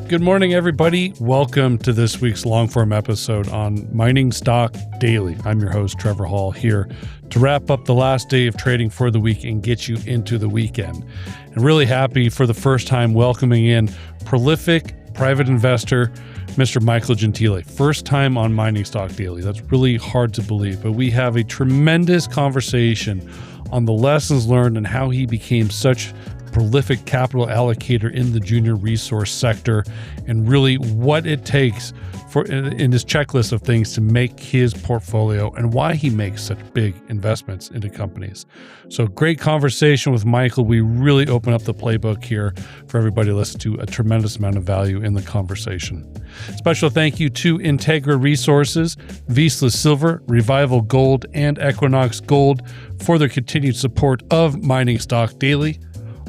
Good morning, everybody. Welcome to this week's long-form episode on Mining Stock Daily. I'm your host, Trevor Hall, here to wrap up the last day of trading for the week and get you into the weekend. And really happy for the first time welcoming in prolific private investor, Mr. Michael Gentile. First time on Mining Stock Daily. That's really hard to believe, but we have a tremendous conversation on the lessons learned and how he became such prolific capital allocator in the junior resource sector, and really what it takes for in his checklist of things to make his portfolio and why he makes such big investments into companies. So great conversation with Michael. We really open up the playbook here for everybody to listen to. A tremendous amount of value in the conversation. Special thank you to Integra Resources, Vizsla Silver, Revival Gold, and Equinox Gold for their continued support of Mining Stock Daily.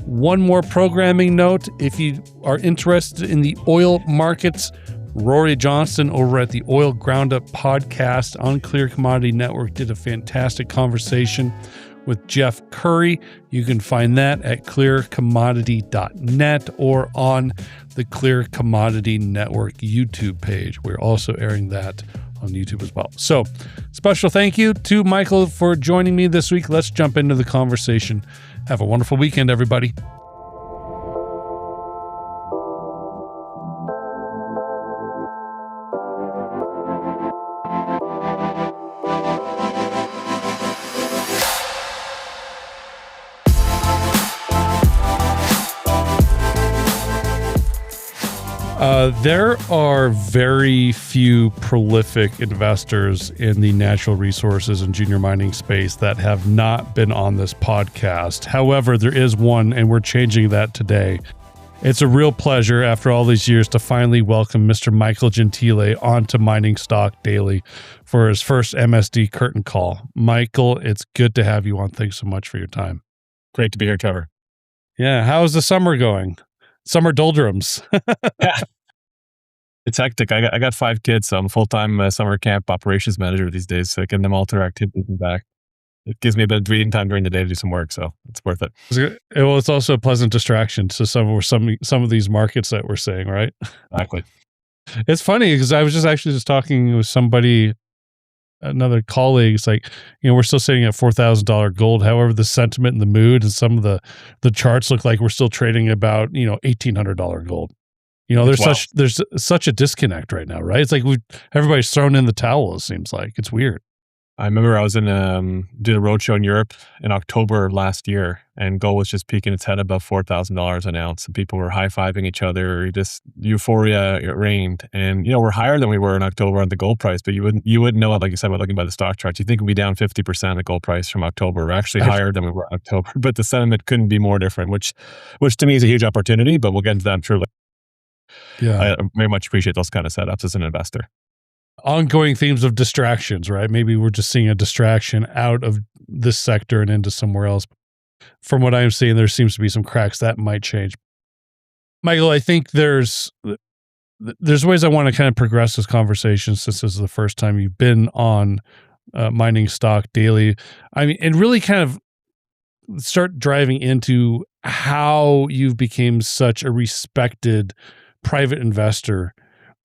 One more programming note, if you are interested in the oil markets, Rory Johnston over at the Oil Groundup podcast on Clear Commodity Network did a fantastic conversation with Jeff Curry. You can find that at clearcommodity.net or on the Clear Commodity Network YouTube page. We're also airing that on YouTube as well. So special thank you to Michael for joining me this week. Let's jump into the conversation. Have a wonderful weekend, everybody. There are very few prolific investors in the natural resources and junior mining space that have not been on this podcast. However, there is one, and we're changing that today. It's a real pleasure after all these years to finally welcome Mr. Michael Gentile onto Mining Stock Daily for his first MSD curtain call. Michael, it's good to have you on. Thanks so much for your time. Great to be here, Trevor. Yeah, how's the summer going? Summer doldrums. Yeah. It's hectic. I got 5 kids, so I'm a full-time summer camp operations manager these days, so getting them all to their activities and back. It gives me a bit of breathing time during the day to do some work, so it's worth it. Well, it's also a pleasant distraction to some of these markets that we're seeing, right? Exactly. It's funny because I was just talking with somebody, another colleague. It's like, we're still sitting at $4,000 gold. However, the sentiment and the mood and some of the charts look like we're still trading about, $1,800 gold. There's such a disconnect right now, right? It's like everybody's thrown in the towel, it seems like. It's weird. I remember I was did a roadshow in Europe in October of last year, and gold was just peaking its head above $4,000 an ounce, and people were high-fiving each other. Just euphoria reigned, and we're higher than we were in October on the gold price, but you wouldn't know it, like you said, by looking by the stock charts. You think we'd be down 50% the gold price from October. We're actually higher than we were in October, but the sentiment couldn't be more different, which to me is a huge opportunity. But we'll get into that truly. Yeah, I very much appreciate those kind of setups as an investor. Ongoing themes of distractions, right? Maybe we're just seeing a distraction out of this sector and into somewhere else. From what I'm seeing, there seems to be some cracks that might change. Michael, I think there's ways I want to kind of progress this conversation since this is the first time you've been on Mining Stock Daily. I mean, and really kind of start driving into how you've become such a respected private investor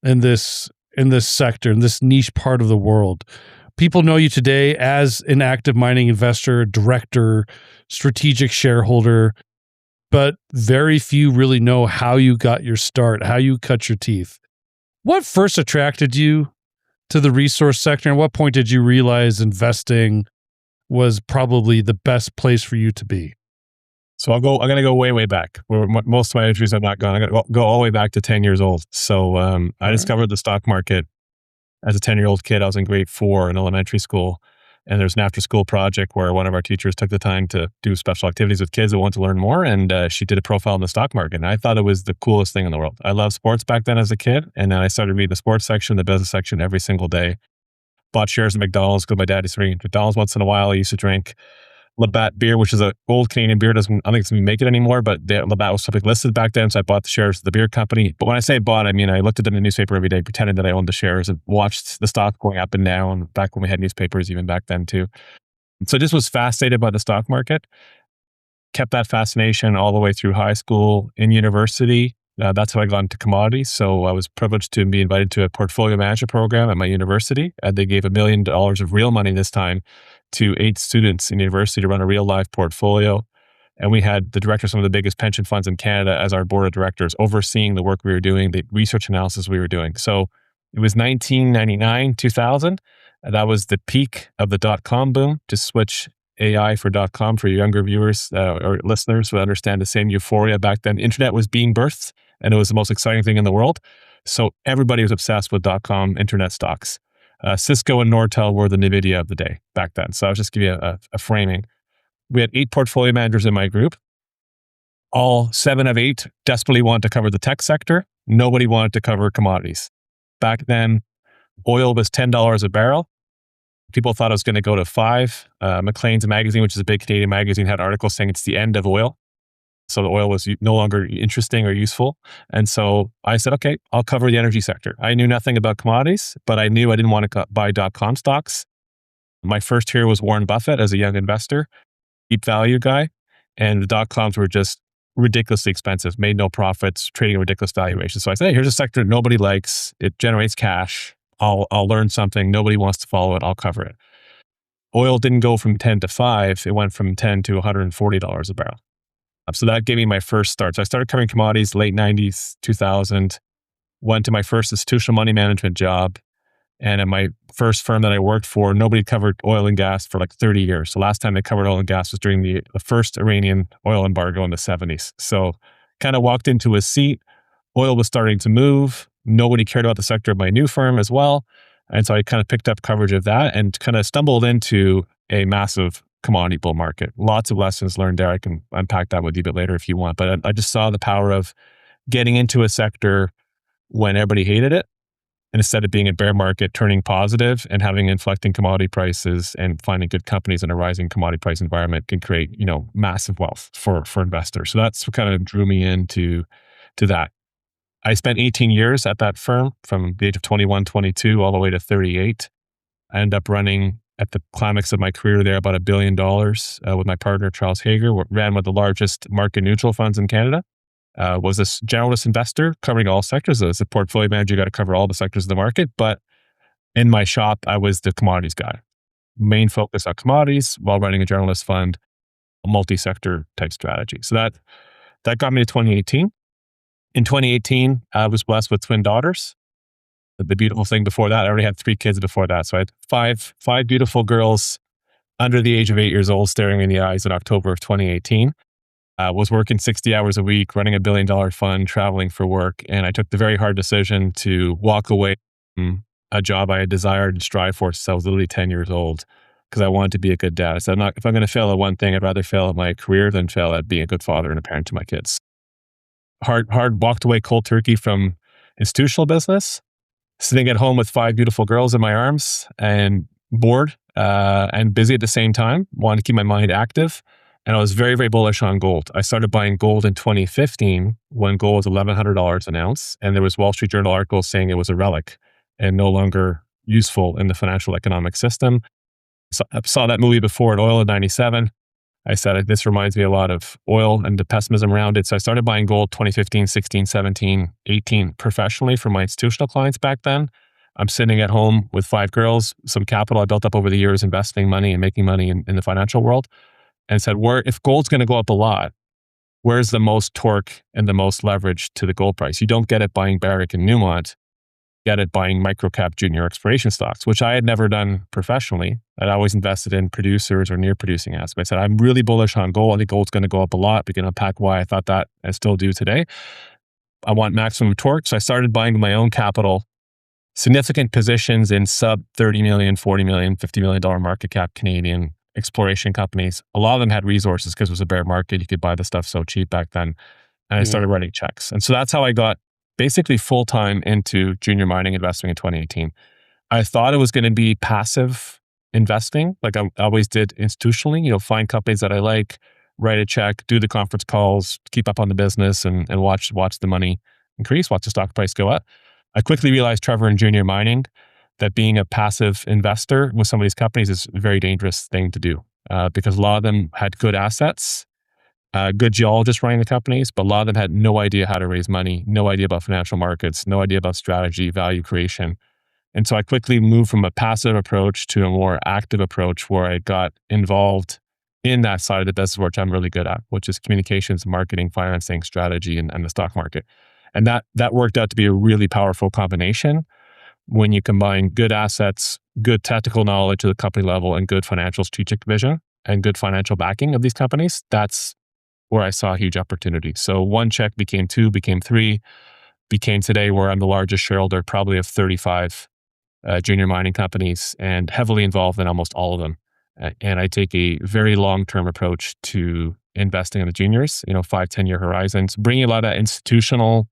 in this sector, in this niche part of the world. People know you today as an active mining investor, director, strategic shareholder, but very few really know how you got your start, how you cut your teeth. What first attracted you to the resource sector, and what point did you realize investing was probably the best place for you to be? So I'm going to go way, way back. Where most of my entries have not gone. I'm going to go all the way back to 10 years old. So I discovered the stock market as a 10-year-old kid. I was in grade 4 in elementary school, and there's an after-school project where one of our teachers took the time to do special activities with kids that want to learn more, and she did a profile in the stock market, and I thought it was the coolest thing in the world. I loved sports back then as a kid, and then I started reading the sports section, the business section every single day. Bought shares of McDonald's because my dad used to drink McDonald's once in a while. I used to drink Labatt beer, which is an old Canadian beer. I don't think it's make it anymore, but Labatt was something listed back then, so I bought the shares of the beer company. But when I say bought, I mean I looked at them in the newspaper every day, pretending that I owned the shares and watched the stock going up and down back when we had newspapers, even back then too. So I just was fascinated by the stock market. Kept that fascination all the way through high school, in university, That's how I got into commodities. So I was privileged to be invited to a portfolio management program at my university. And they gave $1 million of real money this time to 8 students in university to run a real life portfolio. And we had the director of some of the biggest pension funds in Canada as our board of directors, overseeing the work we were doing, the research analysis we were doing. So it was 1999, 2000. And that was the peak of the dot-com boom. To switch AI for .com for younger viewers or listeners who understand the same euphoria back then. Internet was being birthed, and it was the most exciting thing in the world. So everybody was obsessed with .com internet stocks. Cisco and Nortel were the NVIDIA of the day back then. So I'll just give you a framing. We had 8 portfolio managers in my group. All 7 of 8 desperately wanted to cover the tech sector. Nobody wanted to cover commodities. Back then, oil was $10 a barrel. People thought it was going to go to 5. Maclean's magazine, which is a big Canadian magazine, had articles saying it's the end of oil. So the oil was no longer interesting or useful. And so I said, okay, I'll cover the energy sector. I knew nothing about commodities, but I knew I didn't want to buy .com stocks. My first hero was Warren Buffett as a young investor, deep value guy. And the .coms were just ridiculously expensive, made no profits, trading ridiculous valuations. So I said, hey, here's a sector nobody likes. It generates cash. I'll learn something. Nobody wants to follow it. I'll cover it. Oil didn't go from 10 to 5. It went from 10 to $140 a barrel. So that gave me my first start. So I started covering commodities late 90s, 2000, went to my first institutional money management job. And at my first firm that I worked for, nobody covered oil and gas for like 30 years. The last time they covered oil and gas was during the first Iranian oil embargo in the 70s. So kind of walked into a seat. Oil was starting to move. Nobody cared about the sector of my new firm as well. And so I kind of picked up coverage of that and kind of stumbled into a massive commodity bull market. Lots of lessons learned there. I can unpack that with you a bit later if you want. But I just saw the power of getting into a sector when everybody hated it. And instead of being a bear market, turning positive and having inflecting commodity prices and finding good companies in a rising commodity price environment can create, massive wealth for investors. So that's what kind of drew me into that. I spent 18 years at that firm from the age of 21, 22, all the way to 38. I ended up running at the climax of my career there about $1 billion with my partner, Charles Hager. Ran one of the largest market neutral funds in Canada. Was this generalist investor covering all sectors. As a portfolio manager, you got to cover all the sectors of the market. But in my shop, I was the commodities guy. Main focus on commodities while running a generalist fund, a multi-sector type strategy. So that got me to 2018. In 2018, I was blessed with twin daughters. The beautiful thing before that, I already had 3 kids before that. So I had five beautiful girls under the age of 8 years old staring me in the eyes in October of 2018. Was working 60 hours a week, running $1 billion fund, traveling for work. And I took the very hard decision to walk away from a job I had desired and strived for since I was literally 10 years old because I wanted to be a good dad. I said, if I'm going to fail at one thing, I'd rather fail at my career than fail at being a good father and a parent to my kids. Hard walked away cold turkey from institutional business, sitting at home with 5 beautiful girls in my arms and bored and busy at the same time, wanted to keep my mind active. And I was very, very bullish on gold. I started buying gold in 2015 when gold was $1,100 an ounce. And there was Wall Street Journal articles saying it was a relic and no longer useful in the financial economic system. So I saw that movie Before in Oil in 97. I said, this reminds me a lot of oil and the pessimism around it. So I started buying gold 2015, 16, 17, 18 professionally for my institutional clients back then. I'm sitting at home with 5 girls, some capital I built up over the years, investing money and making money in the financial world. And said, if gold's going to go up a lot, where's the most torque and the most leverage to the gold price? You don't get it buying Barrick and Newmont. You get it buying microcap junior exploration stocks, which I had never done professionally. I'd always invested in producers or near producing assets. I said, I'm really bullish on gold. I think gold's going to go up a lot. We can unpack why I thought that and still do today. I want maximum torque. So I started buying my own capital, significant positions in sub $30 million, $40 million, $50 million market cap Canadian exploration companies. A lot of them had resources because it was a bear market. You could buy the stuff so cheap back then. And I started writing checks. And so that's how I got basically full-time into junior mining investing in 2018. I thought it was going to be passive investing, like I always did institutionally, find companies that I like, write a check, do the conference calls, keep up on the business and watch the money increase, watch the stock price go up. I quickly realized, Trevor, in junior mining, that being a passive investor with some of these companies is a very dangerous thing to do because a lot of them had good assets good geologists running the companies, but a lot of them had no idea how to raise money, no idea about financial markets, no idea about strategy, value creation. And so I quickly moved from a passive approach to a more active approach where I got involved in that side of the business, which I'm really good at, which is communications, marketing, financing, strategy, and the stock market. And that worked out to be a really powerful combination when you combine good assets, good technical knowledge at the company level, and good financial strategic vision and good financial backing of these companies. That's where I saw a huge opportunity. So one check became two, became three, became today where I'm the largest shareholder, probably of 35 junior mining companies, and heavily involved in almost all of them. And I take a very long-term approach to investing in the juniors, 5, 10 year horizons, bringing a lot of institutional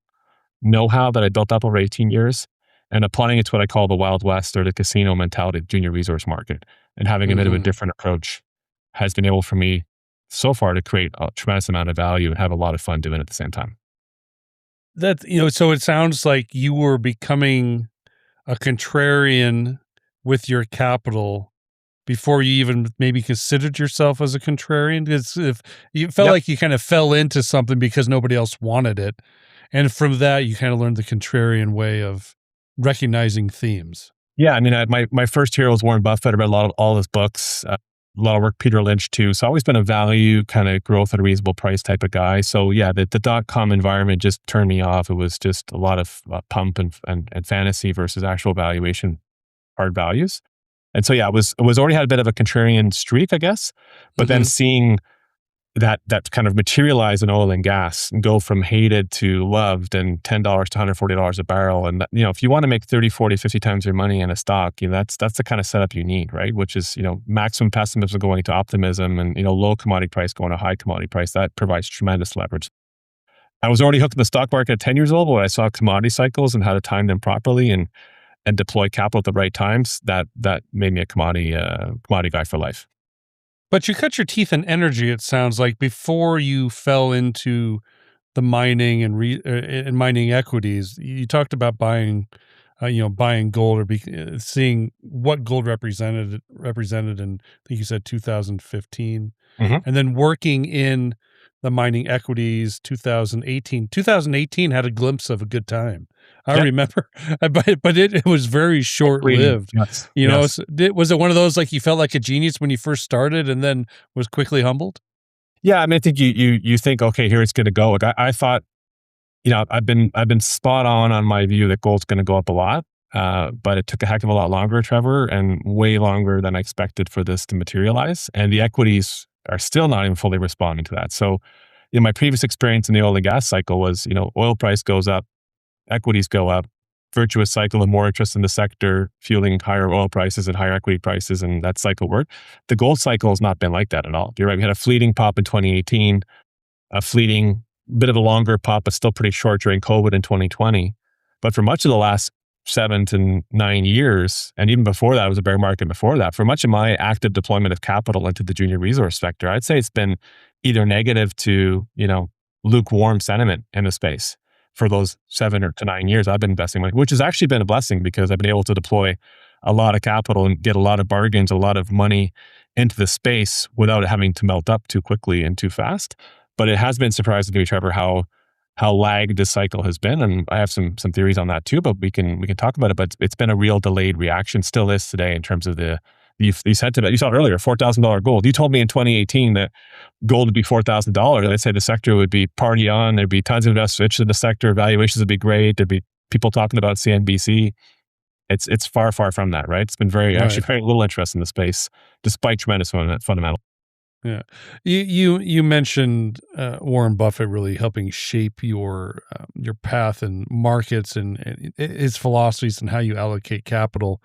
know-how that I built up over 18 years and applying it to what I call the Wild West or the casino mentality of junior resource market, and having a bit of a different approach has been able for me so far to create a tremendous amount of value and have a lot of fun doing it at the same time. So it sounds like you were becoming a contrarian with your capital before you even maybe considered yourself as a contrarian. Because if you felt Yep. like you kind of fell into something because nobody else wanted it, and from that you kind of learned the contrarian way of recognizing themes. Yeah, I mean, my first hero was Warren Buffett. I read a lot of all his books, a lot of work Peter Lynch too. So I've always been a value kind of growth at a reasonable price type of guy. So yeah, the dot-com environment just turned me off. It was just a lot of pump and fantasy versus actual valuation, hard values. And so yeah, it was already had a bit of a contrarian streak, I guess. But then seeing that kind of materialize in oil and gas and go from hated to loved and $10 to $140 a barrel. And, if you want to make 30, 40, 50 times your money in a stock, that's the kind of setup you need, right? Which is, maximum pessimism going to optimism and, low commodity price going to high commodity price. That provides tremendous leverage. I was already hooked in the stock market at 10 years old when I saw commodity cycles and how to time them properly and deploy capital at the right times. That made me a commodity guy for life. But you cut your teeth in energy, it sounds like, before you fell into the mining and mining equities. You talked about buying gold or seeing what gold represented in, I think you said 2015, and then working in the mining equities 2018. 2018 had a glimpse of a good time. I Yeah. remember, but it was very short lived. Yes. Was it one of those like you felt like a genius when you first started and then was quickly humbled? Yeah, I mean, I think you think, okay, here it's going to go. Like I thought, I've been spot on my view that gold's going to go up a lot, but it took a heck of a lot longer, Trevor, and way longer than I expected for this to materialize. And the equities are still not even fully responding to that. So, my previous experience in the oil and gas cycle was, oil price goes up, equities go up, virtuous cycle of more interest in the sector, fueling higher oil prices and higher equity prices, and that cycle worked. The gold cycle has not been like that at all. You're right. We had a fleeting pop in 2018, a fleeting bit of a longer pop, but still pretty short during COVID in 2020. But for much of the last 7 to 9 years, and even before that, it was a bear market before that, for much of my active deployment of capital into the junior resource sector, I'd say it's been either negative to, lukewarm sentiment in the space. For those 7 to 9 years, I've been investing money, which has actually been a blessing because I've been able to deploy a lot of capital and get a lot of bargains, a lot of money into the space without it having to melt up too quickly and too fast. But it has been surprising to me, Trevor, how lagged this cycle has been, and I have some theories on that too. But we can talk about it. But it's been a real delayed reaction, still is today in terms of you said to that. You saw it earlier, $4,000 gold. You told me in 2018 that gold would be $4,000. I'd say the sector would be party on. There'd be tons of investors interested in the sector. Valuations would be great. There'd be people talking about CNBC. It's far from that, right? It's been actually very little interest in the space, despite tremendous fundamental. Yeah, you mentioned Warren Buffett really helping shape your path in markets and his philosophies and how you allocate capital.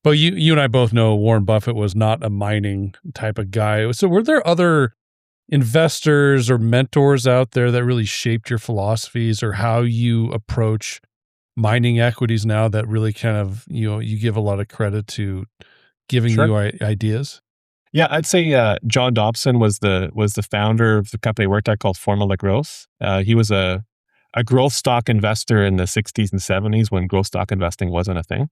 But you and I both know Warren Buffett was not a mining type of guy. So were there other investors or mentors out there that really shaped your philosophies or how you approach mining equities now that really kind of, you give a lot of credit to giving Sure. you ideas? Yeah, I'd say John Dobson was the founder of the company I worked at called Formula Growth. He was a growth stock investor in the 60s and 70s when growth stock investing wasn't a thing.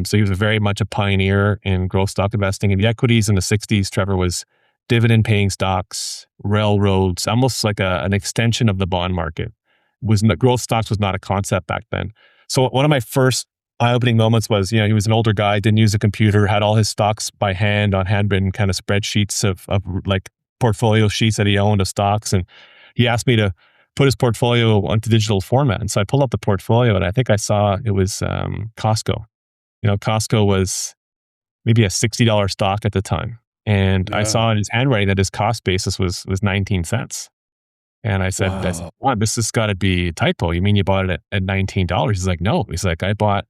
So he was very much a pioneer in growth stock investing. In the equities in the 60s, Trevor was dividend paying stocks, railroads, almost like an extension of the bond market. Growth stocks was not a concept back then. So one of my first eye-opening moments was, he was an older guy, didn't use a computer, had all his stocks by hand on handwritten kind of spreadsheets of like portfolio sheets that he owned of stocks. And he asked me to put his portfolio onto digital format. And so I pulled up the portfolio and I think I saw it was Costco. Costco was maybe a $60 stock at the time. And I saw in his handwriting that his cost basis was 19 cents. And I said, wow, this has got to be a typo. You mean you bought it at $19? He's like, no. He's like, I bought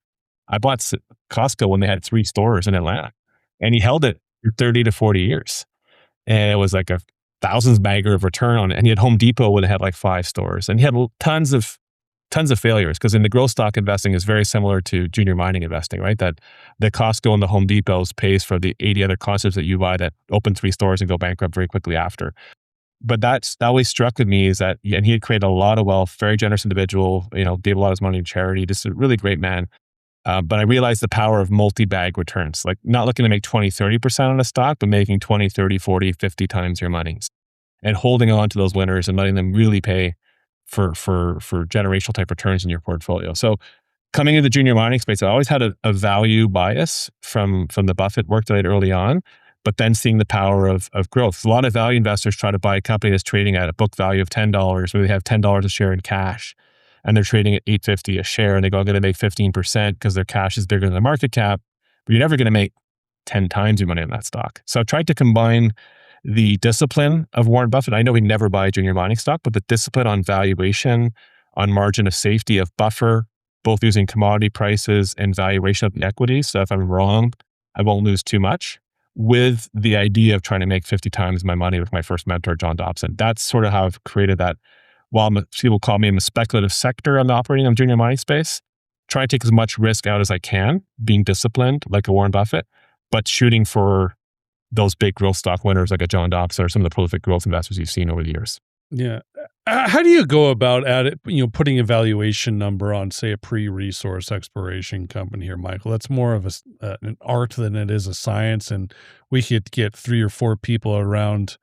Costco when they had 3 stores in Atlanta. And he held it for 30 to 40 years. And it was like a thousands bagger of return on it. And he had Home Depot where they had like 5 stores. And he had tons of failures, because in the growth stock investing is very similar to junior mining investing, right? That the Costco and the Home Depots pays for the 80 other concepts that you buy that open 3 stores and go bankrupt very quickly after. But that always struck with me is that, and he had created a lot of wealth, very generous individual, gave a lot of his money to charity, just a really great man. But I realized the power of multi-bag returns, like not looking to make 20, 30% on a stock, but making 20, 30, 40, 50 times your money and holding on to those winners and letting them really pay for generational type returns in your portfolio. So coming into the junior mining space, I always had a value bias from the Buffett work that I did early on, but then seeing the power of growth. A lot of value investors try to buy a company that's trading at a book value of $10, where they have $10 a share in cash, and they're trading at $8.50 a share, and they go, I'm going to make 15% because their cash is bigger than the market cap, but you're never going to make 10 times your money on that stock. So I tried to combine the discipline of Warren Buffett. I know he never buy a junior mining stock, but the discipline on valuation, on margin of safety, of buffer, both using commodity prices and valuation of the equities. So if I'm wrong, I won't lose too much, with the idea of trying to make 50 times my money with my first mentor, John Dobson. That's sort of how I've created that. While people call me in the speculative sector, I'm operating in the junior mining space, trying to take as much risk out as I can, being disciplined like a Warren Buffett, but shooting for those big growth stock winners like a John Dobson or some of the prolific growth investors you've seen over the years. Yeah. How do you go about putting a valuation number on, say, a pre-resource exploration company here, Michael? That's more of an art than it is a science. And we could get 3 or 4 people around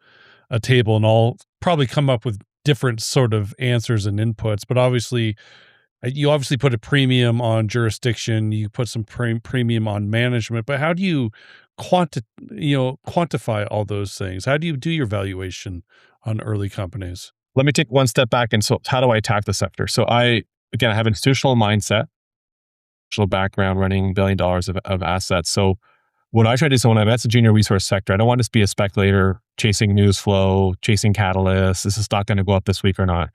a table and all probably come up with different sort of answers and inputs. But you obviously put a premium on jurisdiction, you put some premium on management, but how do you quantify all those things? How do you do your valuation on early companies? Let me take one step back. And so how do I attack the sector? So I have an institutional mindset, institutional background running $1 billion of assets. So what I try to do, so when I'm at the junior resource sector, I don't want to be a speculator chasing news flow, chasing catalysts. Is the stock going to go up this week or not?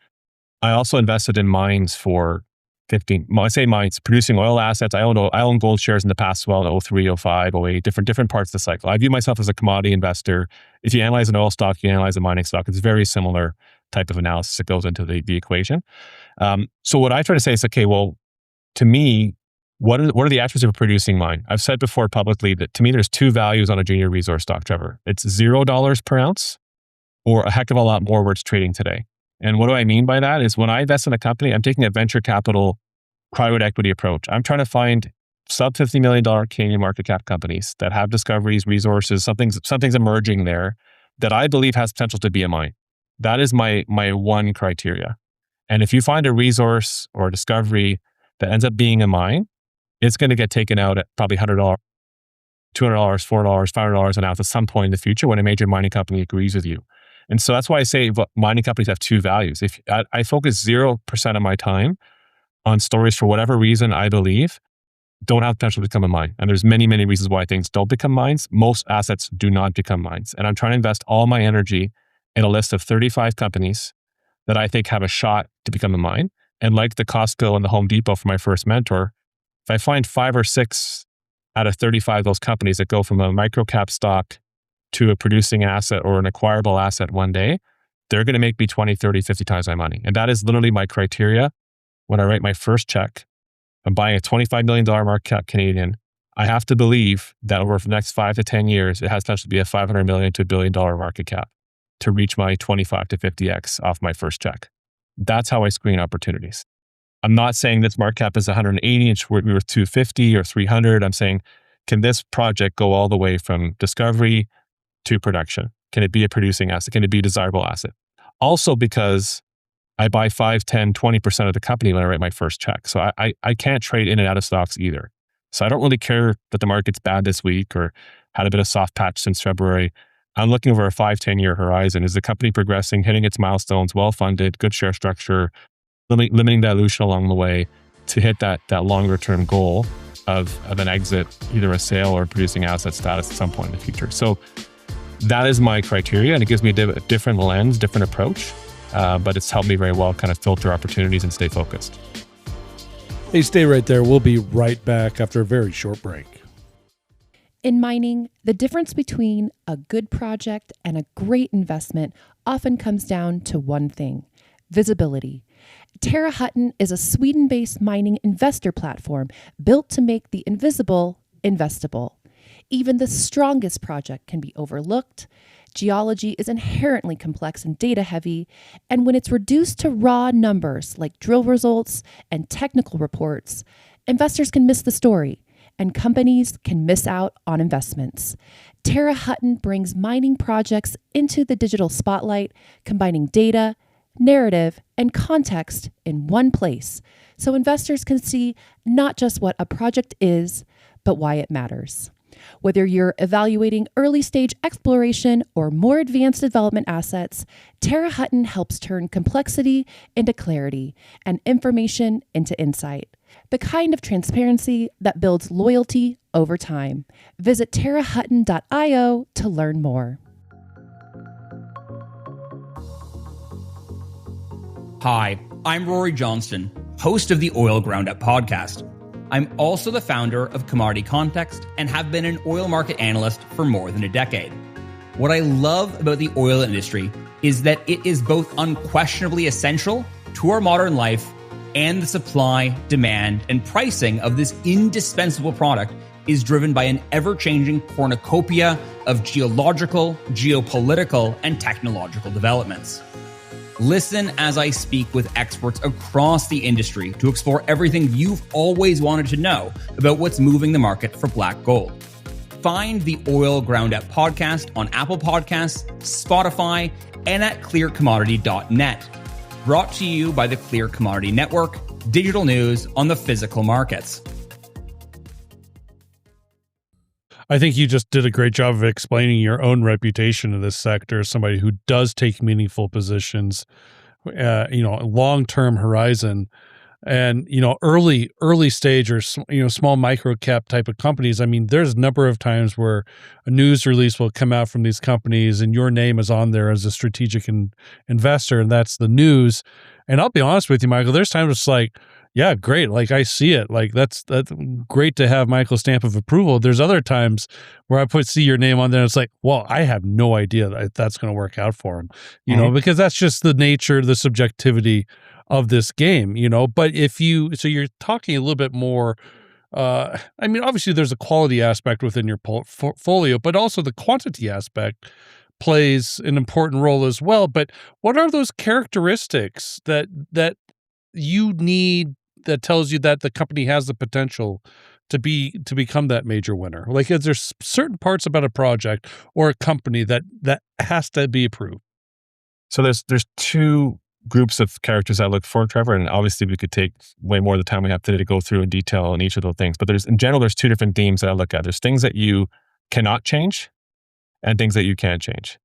I also invested in mines for 15, I say mines, producing oil assets. I own gold shares in the past as well, in 03, 05, 08, different parts of the cycle. I view myself as a commodity investor. If you analyze an oil stock, you analyze a mining stock. It's very similar type of analysis that goes into the equation. So what I try to say is, okay, well, to me, what are the attributes of a producing mine? I've said before publicly that to me, there's 2 values on a junior resource stock, Trevor. It's $0 per ounce or a heck of a lot more where it's trading today. And what do I mean by that is when I invest in a company, I'm taking a venture capital private equity approach. I'm trying to find sub $50 million Canadian market cap companies that have discoveries, resources, something's emerging there that I believe has potential to be a mine. That is my one criteria. And if you find a resource or a discovery that ends up being a mine, it's going to get taken out at probably $100, $200, $400, $500 an ounce at some point in the future when a major mining company agrees with you. And so that's why I say mining companies have 2 values. If I focus 0% of my time on stories for whatever reason I believe don't have potential to become a mine. And there's many, many reasons why things don't become mines. Most assets do not become mines. And I'm trying to invest all my energy in a list of 35 companies that I think have a shot to become a mine. And like the Costco and the Home Depot for my first mentor, if I find 5 or 6 out of 35 of those companies that go from a micro cap stock to a producing asset or an acquirable asset one day, they're going to make me 20, 30, 50 times my money. And that is literally my criteria when I write my first check. I'm buying a $25 million market cap Canadian. I have to believe that over the next 5 to 10 years, it has potential to be a $500 million to $1 billion market cap to reach my 25 to 50x off my first check. That's how I screen opportunities. I'm not saying this market cap is 180 and we're worth 250 or 300. I'm saying, can this project go all the way from discovery to production? Can it be a producing asset? Can it be a desirable asset? Also because I buy 5, 10, 20% of the company when I write my first check. So I can't trade in and out of stocks either. So I don't really care that the market's bad this week or had a bit of soft patch since February. I'm looking over a 5, 10-year horizon. Is the company progressing, hitting its milestones, well-funded, good share structure, limiting dilution along the way to hit that longer-term goal of an exit, either a sale or producing asset status at some point in the future. So that is my criteria, and it gives me a different lens, different approach, but it's helped me very well kind of filter opportunities and stay focused. Hey, stay right there. We'll be right back after a very short break. In mining, the difference between a good project and a great investment often comes down to one thing: visibility. Terra Hutton is a Sweden-based mining investor platform built to make the invisible investable. Even the strongest project can be overlooked. Geology is inherently complex and data-heavy, and when it's reduced to raw numbers like drill results and technical reports, investors can miss the story, and companies can miss out on investments. Terra Hutton brings mining projects into the digital spotlight, combining data, narrative, and context in one place, so investors can see not just what a project is, but why it matters. Whether you're evaluating early-stage exploration or more advanced development assets, Terra Hutton helps turn complexity into clarity and information into insight. The kind of transparency that builds loyalty over time. Visit terrahutton.io to learn more. Hi, I'm Rory Johnston, host of the Oil Groundup podcast. I'm also the founder of Commodity Context and have been an oil market analyst for more than a decade. What I love about the oil industry is that it is both unquestionably essential to our modern life, and the supply, demand, and pricing of this indispensable product is driven by an ever-changing cornucopia of geological, geopolitical, and technological developments. Listen as I speak with experts across the industry to explore everything you've always wanted to know about what's moving the market for black gold. Find the Oil Groundup podcast on Apple Podcasts, Spotify, and at clearcommodity.net. Brought to you by the Clear Commodity Network, digital news on the physical markets. I think you just did a great job of explaining your own reputation in this sector as somebody who does take meaningful positions, long-term horizon, and, early stage or, small micro cap type of companies. I mean, there's a number of times where a news release will come out from these companies and your name is on there as a strategic investor, and that's the news. And I'll be honest with you, Michael, there's times it's like, yeah, great. Like I see it. Like that's great to have Michael's stamp of approval. There's other times where I see your name on there. And it's like, well, I have no idea that that's going to work out for him, because that's just the nature, the subjectivity of this game, But so you're talking a little bit more. Obviously there's a quality aspect within your portfolio, but also the quantity aspect plays an important role as well. But what are those characteristics that you need that tells you that the company has the potential to become that major winner? Like, is there certain parts about a project or a company that has to be approved? So there's two groups of characters I look for, Trevor, and obviously we could take way more of the time we have today to go through in detail on each of those things. But in general, there's two different themes that I look at. There's things that you cannot change and things that you can change.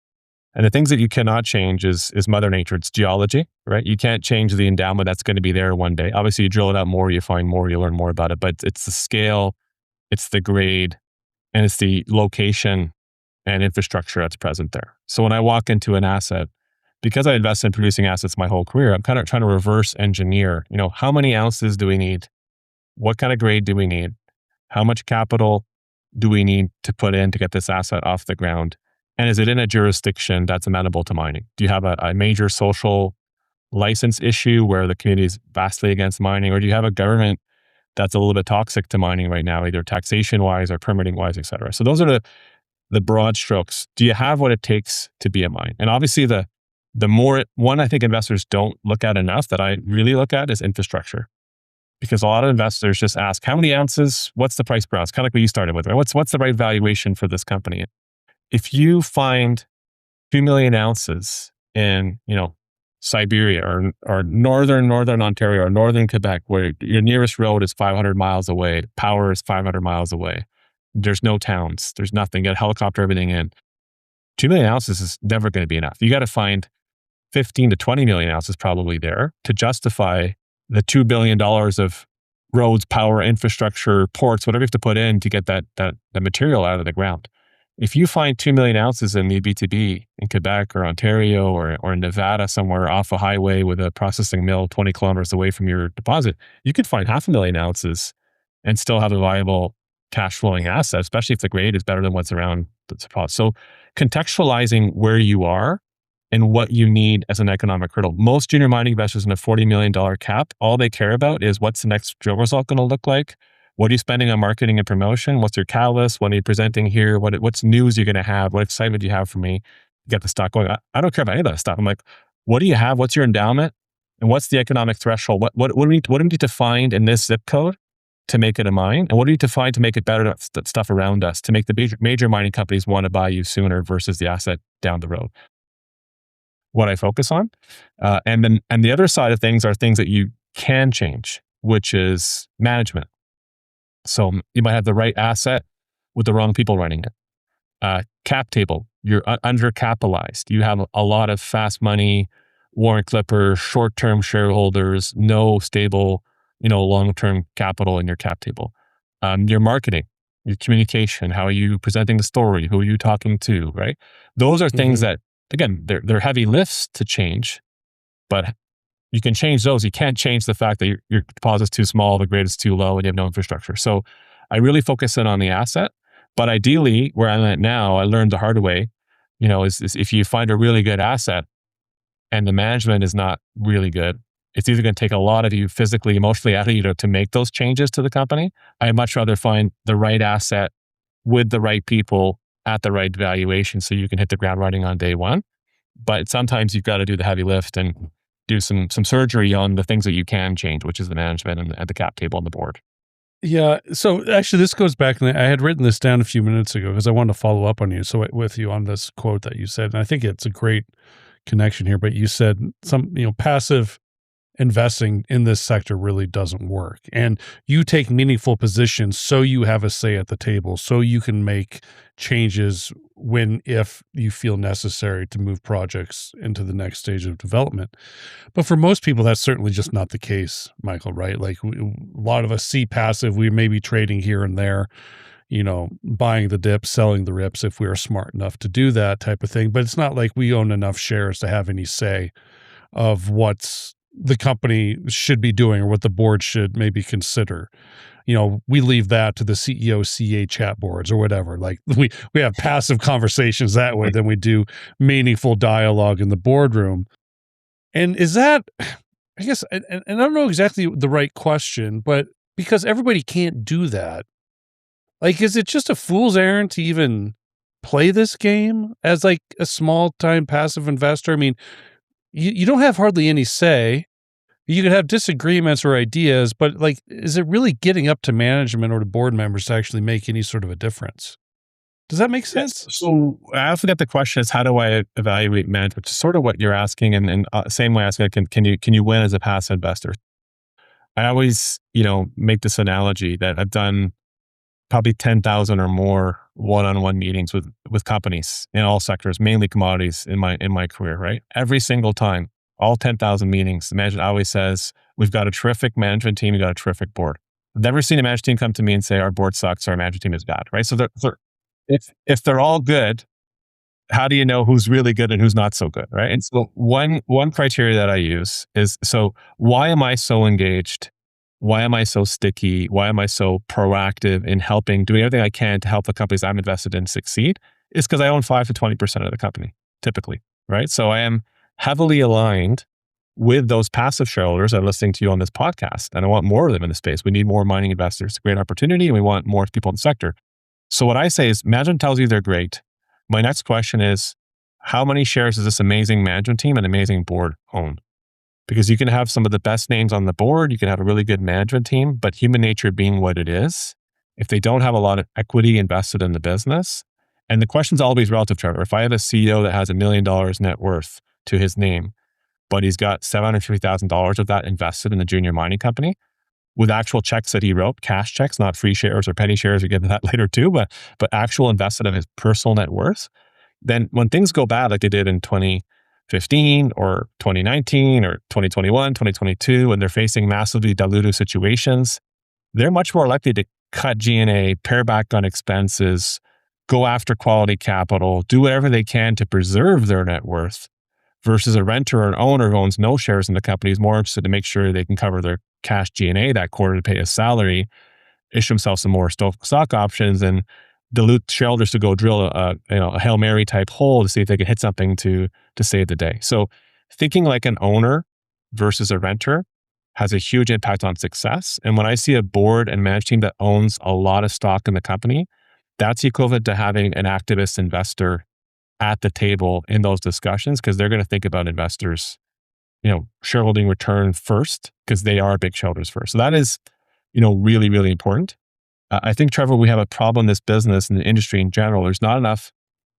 And the things that you cannot change is Mother Nature. It's geology, right? You can't change the endowment that's going to be there one day. Obviously, you drill it out more, you find more, you learn more about it. But it's the scale, it's the grade, and it's the location and infrastructure that's present there. So when I walk into an asset, because I invest in producing assets my whole career, I'm kind of trying to reverse engineer, how many ounces do we need? What kind of grade do we need? How much capital do we need to put in to get this asset off the ground? And is it in a jurisdiction that's amenable to mining? Do you have a major social license issue where the community is vastly against mining? Or do you have a government that's a little bit toxic to mining right now, either taxation-wise or permitting-wise, et cetera? So those are the broad strokes. Do you have what it takes to be a mine? And obviously the more, one I think investors don't look at enough that I really look at is infrastructure. Because a lot of investors just ask, how many ounces? What's the price per ounce? Kind of like what you started with, right? What's the right valuation for this company? If you find 2 million ounces in, Siberia or northern Ontario or northern Quebec, where your nearest road is 500 miles away, power is 500 miles away. There's no towns, there's nothing. You got to helicopter everything in. 2 million ounces is never going to be enough. You got to find 15 to 20 million ounces probably there to justify the $2 billion of roads, power, infrastructure, ports, whatever you have to put in to get that material out of the ground. If you find 2 million ounces in the BTB in Quebec or Ontario or in Nevada somewhere off a highway with a processing mill 20 kilometers away from your deposit, you could find 500,000 ounces and still have a viable cash flowing asset, especially if the grade is better than what's around the deposit. So contextualizing where you are and what you need as an economic hurdle. Most junior mining investors in a $40 million cap, all they care about is what's the next drill result going to look like? What are you spending on marketing and promotion? What's your catalyst? What are you presenting here? What's news you're going to have? What excitement do you have for me? Get the stock going. I don't care about any of that stuff. I'm like, what do you have? What's your endowment? And what's the economic threshold? What do we need to find in this zip code to make it a mine? And what do we need to find to make it better than stuff around us, to make the major mining companies want to buy you sooner versus the asset down the road? What I focus on. And the other side of things are things that you can change, which is management. So you might have the right asset with the wrong people running it. Cap table, you're undercapitalized. You have a lot of fast money, warrant clippers, short-term shareholders, no stable, long-term capital in your cap table. Your marketing, your communication, how are you presenting the story? Who are you talking to, right? Those are things that, again, they're heavy lifts to change, but you can change those. You can't change the fact that your deposit's too small, the grade is too low, and you have no infrastructure. So I really focus in on the asset. But ideally, where I'm at now, I learned the hard way, is if you find a really good asset and the management is not really good, it's either going to take a lot of you physically, emotionally out of you to make those changes to the company. I'd much rather find the right asset with the right people at the right valuation so you can hit the ground running on day one. But sometimes you've got to do the heavy lift and do some surgery on the things that you can change, which is the management and the cap table on the board. Yeah. So actually, this goes back, and I had written this down a few minutes ago because I wanted to follow up on you. So with you on this quote that you said, and I think it's a great connection here. But you said passive investing in this sector really doesn't work, and you take meaningful positions so you have a say at the table, so you can make changes if you feel necessary to move projects into the next stage of development. But for most people, that's certainly just not the case, Michael, right? Like a lot of us see passive, we may be trading here and there, buying the dips, selling the rips if we are smart enough to do that type of thing. But it's not like we own enough shares to have any say of what's the company should be doing or what the board should maybe consider. We leave that to the CEO, CA chat boards or whatever. Like we have passive conversations that way than we do meaningful dialogue in the boardroom. And is that, I guess, and I don't know exactly the right question, but because everybody can't do that, like, is it just a fool's errand to even play this game as like a small time passive investor? I mean, you don't have hardly any say. You could have disagreements or ideas, but like, is it really getting up to management or to board members to actually make any sort of a difference? Does that make sense? So I often get the question is, how do I evaluate management? Which is sort of what you're asking. And same way asking, can you win as a passive investor? I always, make this analogy that I've done probably 10,000 or more one-on-one meetings with companies in all sectors, mainly commodities in my career, right? Every single time, all 10,000 meetings, the management always says, we've got a terrific management team, we've got a terrific board. I've never seen a management team come to me and say, our board sucks, our management team is bad, right? So if they're all good, how do you know who's really good and who's not so good, right? And so one criteria that I use is, so why am I so engaged? Why am I so sticky? Why am I so proactive in doing everything I can to help the companies I'm invested in succeed? Is because I own 5 to 20% of the company, typically, right? So I am heavily aligned with those passive shareholders that are listening to you on this podcast, and I want more of them in the space. We need more mining investors. It's a great opportunity, and we want more people in the sector. So what I say is, management tells you they're great. My next question is, how many shares does this amazing management team and amazing board own? Because you can have some of the best names on the board, you can have a really good management team, but human nature being what it is, if they don't have a lot of equity invested in the business, And the question's always relative, Trevor. If I have a CEO that has $1 million net worth to his name, but he's got $750,000 of that invested in the junior mining company with actual checks that he wrote, cash checks, not free shares or penny shares, we get to that later too, but actual invested of his personal net worth, then when things go bad like they did in 2015 or 2019 or 2021, 2022, and they're facing massively dilutive situations, they're much more likely to cut G&A, pare back on expenses, go after quality capital, do whatever they can to preserve their net worth, versus a renter or an owner who owns no shares in the company is more interested to make sure they can cover their cash G&A that quarter to pay a salary, issue themselves some more stock options, and dilute shareholders to go drill a Hail Mary type hole to see if they can hit something to save the day. So thinking like an owner versus a renter has a huge impact on success. And when I see a board and management team that owns a lot of stock in the company, that's equivalent to having an activist investor at the table in those discussions, because they're going to think about investors, shareholding return first, because they are big shareholders first. So that is, really, really important. I think, Trevor, we have a problem in this business and the industry in general. There's not enough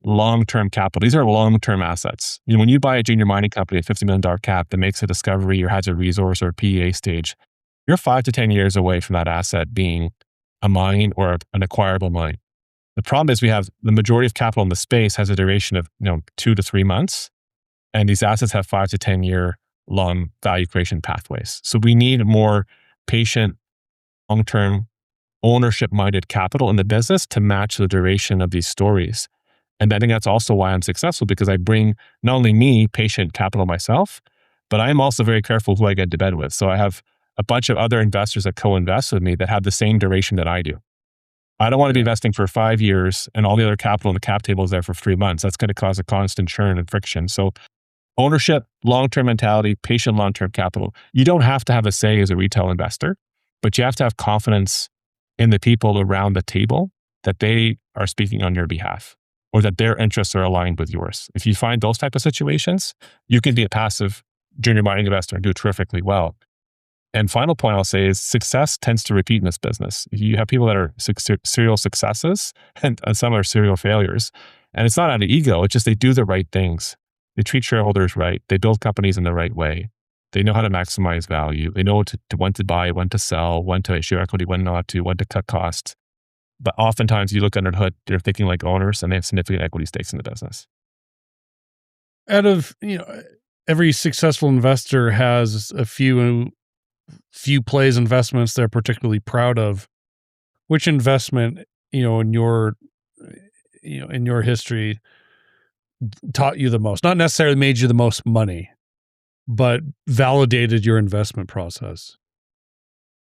long-term capital. These are long-term assets. When you buy a junior mining company at $50 million cap that makes a discovery or has a resource or a PEA stage, you're 5 to 10 years away from that asset being a mine or an acquirable mine. The problem is we have the majority of capital in the space has a duration of 2 to 3 months, and these assets have 5 to 10 year long value creation pathways. So we need more patient, long-term, ownership-minded capital in the business to match the duration of these stories. And I think that's also why I'm successful, because I bring not only me, patient capital myself, but I am also very careful who I get to bed with. So I have a bunch of other investors that co-invest with me that have the same duration that I do. I don't want to be investing for 5 years and all the other capital in the cap table is there for 3 months. That's going to cause a constant churn and friction. So ownership, long-term mentality, patient long-term capital. You don't have to have a say as a retail investor, but you have to have confidence in the people around the table that they are speaking on your behalf or that their interests are aligned with yours. If you find those type of situations, you can be a passive junior mining investor and do terrifically well. And final point I'll say is success tends to repeat in this business. You have people that are serial successes and some are serial failures. And it's not out of ego. It's just they do the right things. They treat shareholders right. They build companies in the right way. They know how to maximize value. They know when to buy, when to sell, when to issue equity, when not to, when to cut costs. But oftentimes you look under the hood, they're thinking like owners and they have significant equity stakes in the business. Out of, every successful investor has a few plays, investments they're particularly proud of. Which investment, in your history taught you the most? Not necessarily made you the most money, but validated your investment process?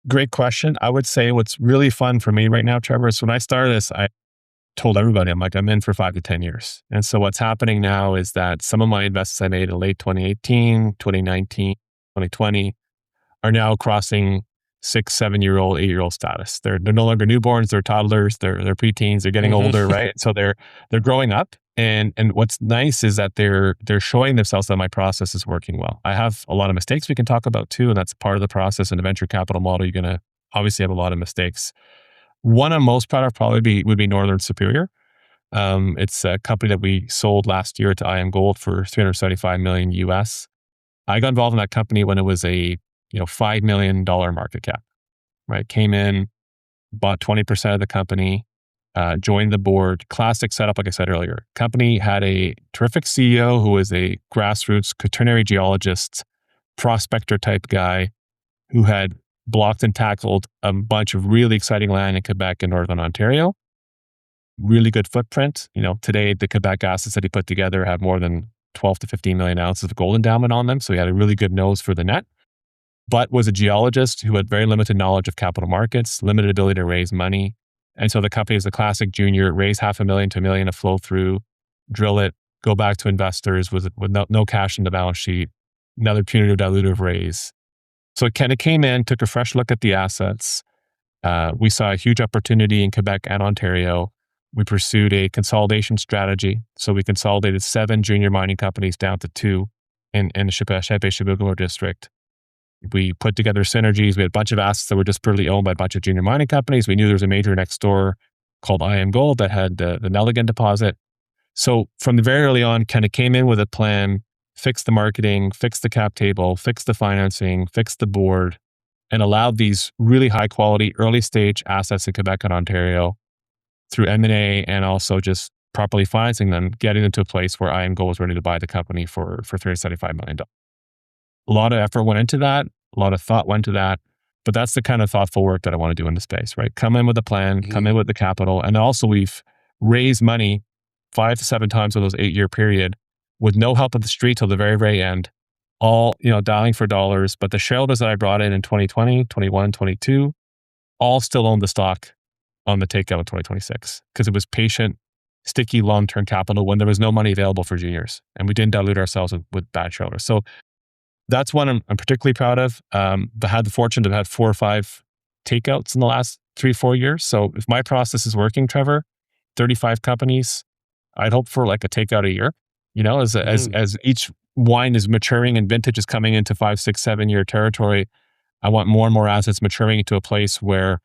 Great question. I would say what's really fun for me right now, Trevor, is when I started this, I told everybody, I'm in for 5 to 10 years. And so what's happening now is that some of my investments I made in late 2018, 2019, 2020 are now crossing 6, 7-year-old, 8-year-old status. They're no longer newborns, they're toddlers, they're preteens, they're getting older, right? So they're growing up. And what's nice is that they're showing themselves that my process is working well. I have a lot of mistakes we can talk about too, and that's part of the process. In a venture capital model, you're going to obviously have a lot of mistakes. One I'm most proud of would be Northern Superior. It's a company that we sold last year to IM Gold for $375 million US. I got involved in that company when it was a $5 million market cap, right? Came in, bought 20% of the company, joined the board. Classic setup, like I said earlier. Company had a terrific CEO who was a grassroots quaternary geologist, prospector type guy who had blocked and tackled a bunch of really exciting land in Quebec and Northern Ontario. Really good footprint. Today the Quebec assets that he put together have more than 12 to 15 million ounces of gold endowment on them. So he had a really good nose for the net, but was a geologist who had very limited knowledge of capital markets, limited ability to raise money. And so the company is a classic junior, raise $500,000 to $1 million to flow through, drill it, go back to investors with no cash in the balance sheet, another punitive dilutive raise. So it kind of came in, took a fresh look at the assets. We saw a huge opportunity in Quebec and Ontario. We pursued a consolidation strategy. So we consolidated 7 junior mining companies down to 2 in the Chapé-Chibougamau district. We put together synergies. We had a bunch of assets that were just purely owned by a bunch of junior mining companies. We knew there was a major next door called IAMGold that had the Nelligan deposit. So from the very early on, kind of came in with a plan, fixed the marketing, fixed the cap table, fixed the financing, fixed the board, and allowed these really high quality early stage assets in Quebec and Ontario through M&A and also just properly financing them, getting them to a place where IAMGold was ready to buy the company for $375 million. A lot of effort went into that. A lot of thought went into that. But that's the kind of thoughtful work that I want to do in the space, right? Come in with a plan, come in with the capital. And also we've raised money 5 to 7 times over those 8-year period with no help of the street till the very, very end, all, dialing for dollars. But the shareholders that I brought in 2020, 21, 22, all still own the stock on the takeout in 2026 because it was patient, sticky, long-term capital when there was no money available for juniors. And we didn't dilute ourselves with bad shareholders. So that's one I'm particularly proud of. I had the fortune to have had 4 or 5 takeouts in the last 3-4 years. So if my process is working, Trevor, 35 companies, I'd hope for like a takeout a year. As each wine is maturing and vintage is coming into 5, 6, 7-year territory, I want more and more assets maturing into a place where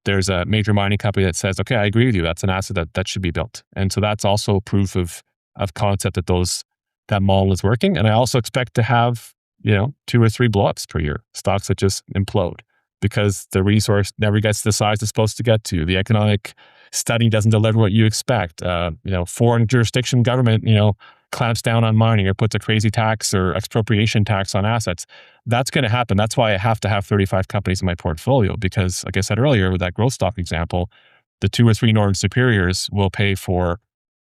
there's a major mining company that says, okay, I agree with you. That's an asset that should be built. And so that's also proof of concept that model is working. And I also expect to have 2 or 3 blowups per year, stocks that just implode because the resource never gets to the size it's supposed to get to. The economic study doesn't deliver what you expect. Foreign jurisdiction government, clamps down on mining or puts a crazy tax or expropriation tax on assets. That's going to happen. That's why I have to have 35 companies in my portfolio because, like I said earlier, with that growth stock example, the 2 or 3 northern superiors will pay for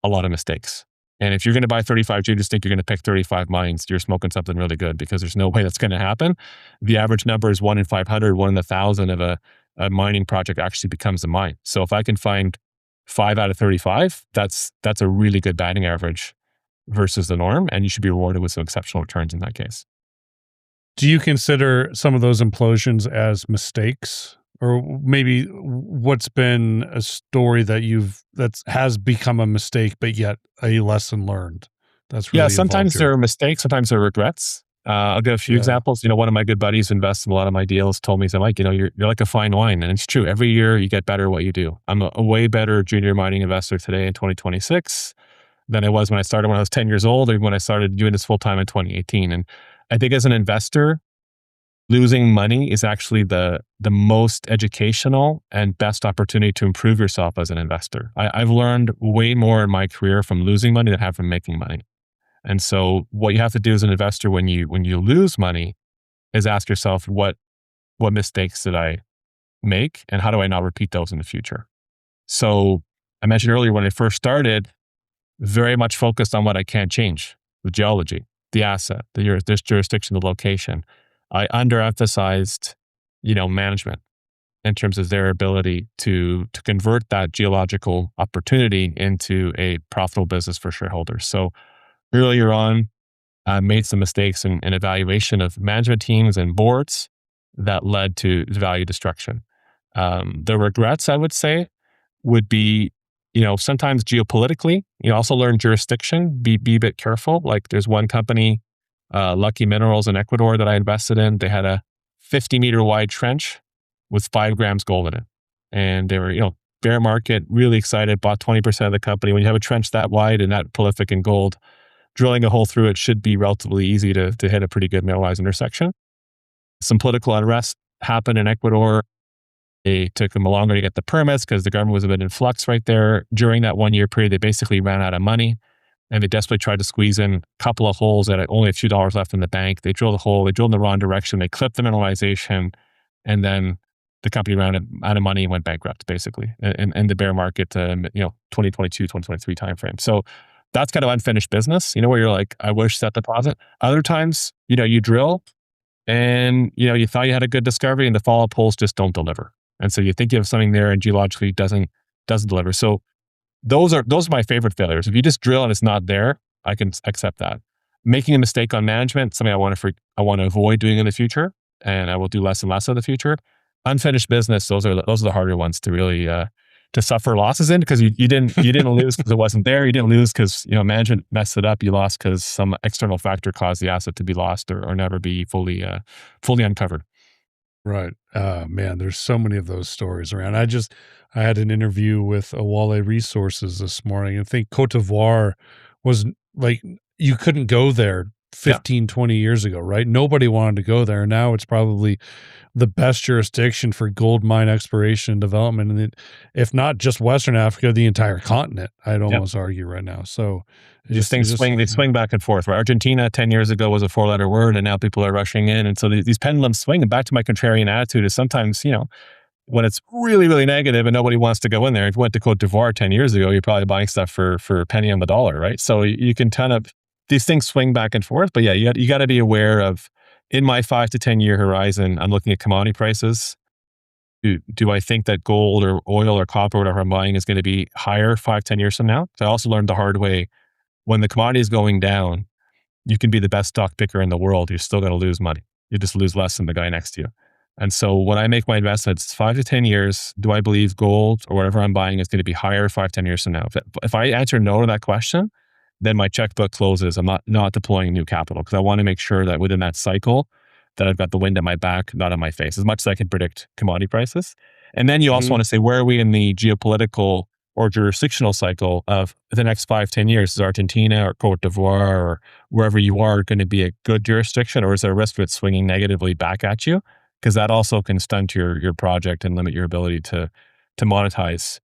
a lot of mistakes. And if you're going to buy 35 juniors, think you're going to pick 35 mines, you're smoking something really good because there's no way that's going to happen. The average number is 1 in 500, 1 in 1,000 of a mining project actually becomes a mine. So if I can find 5 out of 35, that's a really good batting average versus the norm, and you should be rewarded with some exceptional returns in that case. Do you consider some of those implosions as mistakes? Or maybe what's been a story that has become a mistake, but yet a lesson learned? That's really sometimes there are mistakes, sometimes there are regrets. I'll give a few examples. One of my good buddies who invests in a lot of my deals told me, Mike, you're like a fine wine. And it's true. Every year you get better at what you do. I'm a way better junior mining investor today in 2026 than I was when I started when I was 10 years old or when I started doing this full time in 2018. And I think as an investor, losing money is actually the most educational and best opportunity to improve yourself as an investor. I've learned way more in my career from losing money than I have from making money. And so what you have to do as an investor when you lose money is ask yourself, what mistakes did I make and how do I not repeat those in the future? So I mentioned earlier when I first started, very much focused on what I can't change, the geology, the asset, this jurisdiction, the location. I underemphasized, management in terms of their ability to convert that geological opportunity into a profitable business for shareholders. So earlier on, I made some mistakes in evaluation of management teams and boards that led to value destruction. The regrets, I would say, would be, sometimes geopolitically, also learn jurisdiction, be a bit careful. Like there's one company, Lucky Minerals in Ecuador that I invested in. They had a 50-meter wide trench with 5 grams gold in it. And they were, bear market, really excited, bought 20% of the company. When you have a trench that wide and that prolific in gold, drilling a hole through it should be relatively easy to hit a pretty good mineralized intersection. Some political unrest happened in Ecuador. It took them longer to get the permits because the government was a bit in flux right there. During that 1-year period, they basically ran out of money and they desperately tried to squeeze in a couple of holes that had only a few dollars left in the bank. They drilled a hole, they drilled in the wrong direction, they clipped the mineralization, and then the company ran out of money and went bankrupt, basically, in the bear market, 2022, 2023 timeframe. So that's kind of unfinished business, where you're like, I wish that deposit. Other times, you drill and, you thought you had a good discovery and the follow-up holes just don't deliver. And so you think you have something there and geologically doesn't deliver. So those are my favorite failures. If you just drill and it's not there, I can accept that. Making a mistake on management, something I want to avoid doing in the future, and I will do less and less in the future. Unfinished business, those are the harder ones to really to suffer losses in, because you didn't lose because it wasn't there. You didn't lose because management messed it up. You lost because some external factor caused the asset to be lost or never be fully uncovered. Right. Man, there's so many of those stories around. I had an interview with Awale Resources this morning. I think Cote d'Ivoire was like, you couldn't go there Yeah. 15, 20 years ago, right? Nobody wanted to go there. Now it's probably the best jurisdiction for gold mine exploration and development. And if not just Western Africa, the entire continent, I'd Yeah. almost argue right now. So These things swing, they swing back and forth, right? Argentina 10 years ago was a 4-letter word, and now people are rushing in. And so these pendulums swing. And back to my contrarian attitude is sometimes, when it's really, really negative and nobody wants to go in there. If you went to Cote d'Ivoire 10 years ago, you're probably buying stuff for a penny on the dollar, right? So you can these things swing back and forth. But yeah, you got to be aware of, in my 5 to 10 year horizon, I'm looking at commodity prices. Do I think that gold or oil or copper, whatever I'm buying, is going to be higher 5, 10 years from now? So I also learned the hard way, when the commodity is going down, you can be the best stock picker in the world. You're still going to lose money. You just lose less than the guy next to you. And so when I make my investments 5 to 10 years, do I believe gold or whatever I'm buying is going to be higher 5, 10 years from now? If I answer no to that question, then my checkbook closes. I'm not deploying new capital, because I want to make sure that within that cycle that I've got the wind at my back, not on my face, as much as I can predict commodity prices. And then you also want to say, where are we in the geopolitical or jurisdictional cycle of the next 5, 10 years? Is Argentina or Cote d'Ivoire or wherever you are going to be a good jurisdiction, or is there a risk of it swinging negatively back at you? Because that also can stunt your project and limit your ability to monetize.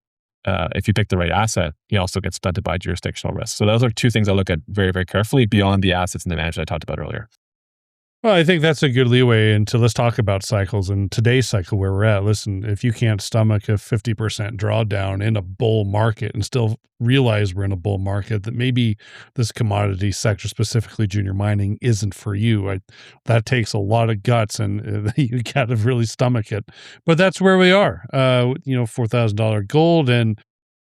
If you pick the right asset, you also get stunted by jurisdictional risk. So those are two things I look at very, very carefully beyond the assets and the management I talked about earlier. Well, I think that's a good leeway into, let's talk about cycles and today's cycle where we're at. Listen, if you can't stomach a 50% drawdown in a bull market and still realize we're in a bull market, that maybe this commodity sector, specifically junior mining, isn't for you. That takes a lot of guts, and you got to really stomach it. But that's where we are. $4,000 gold, and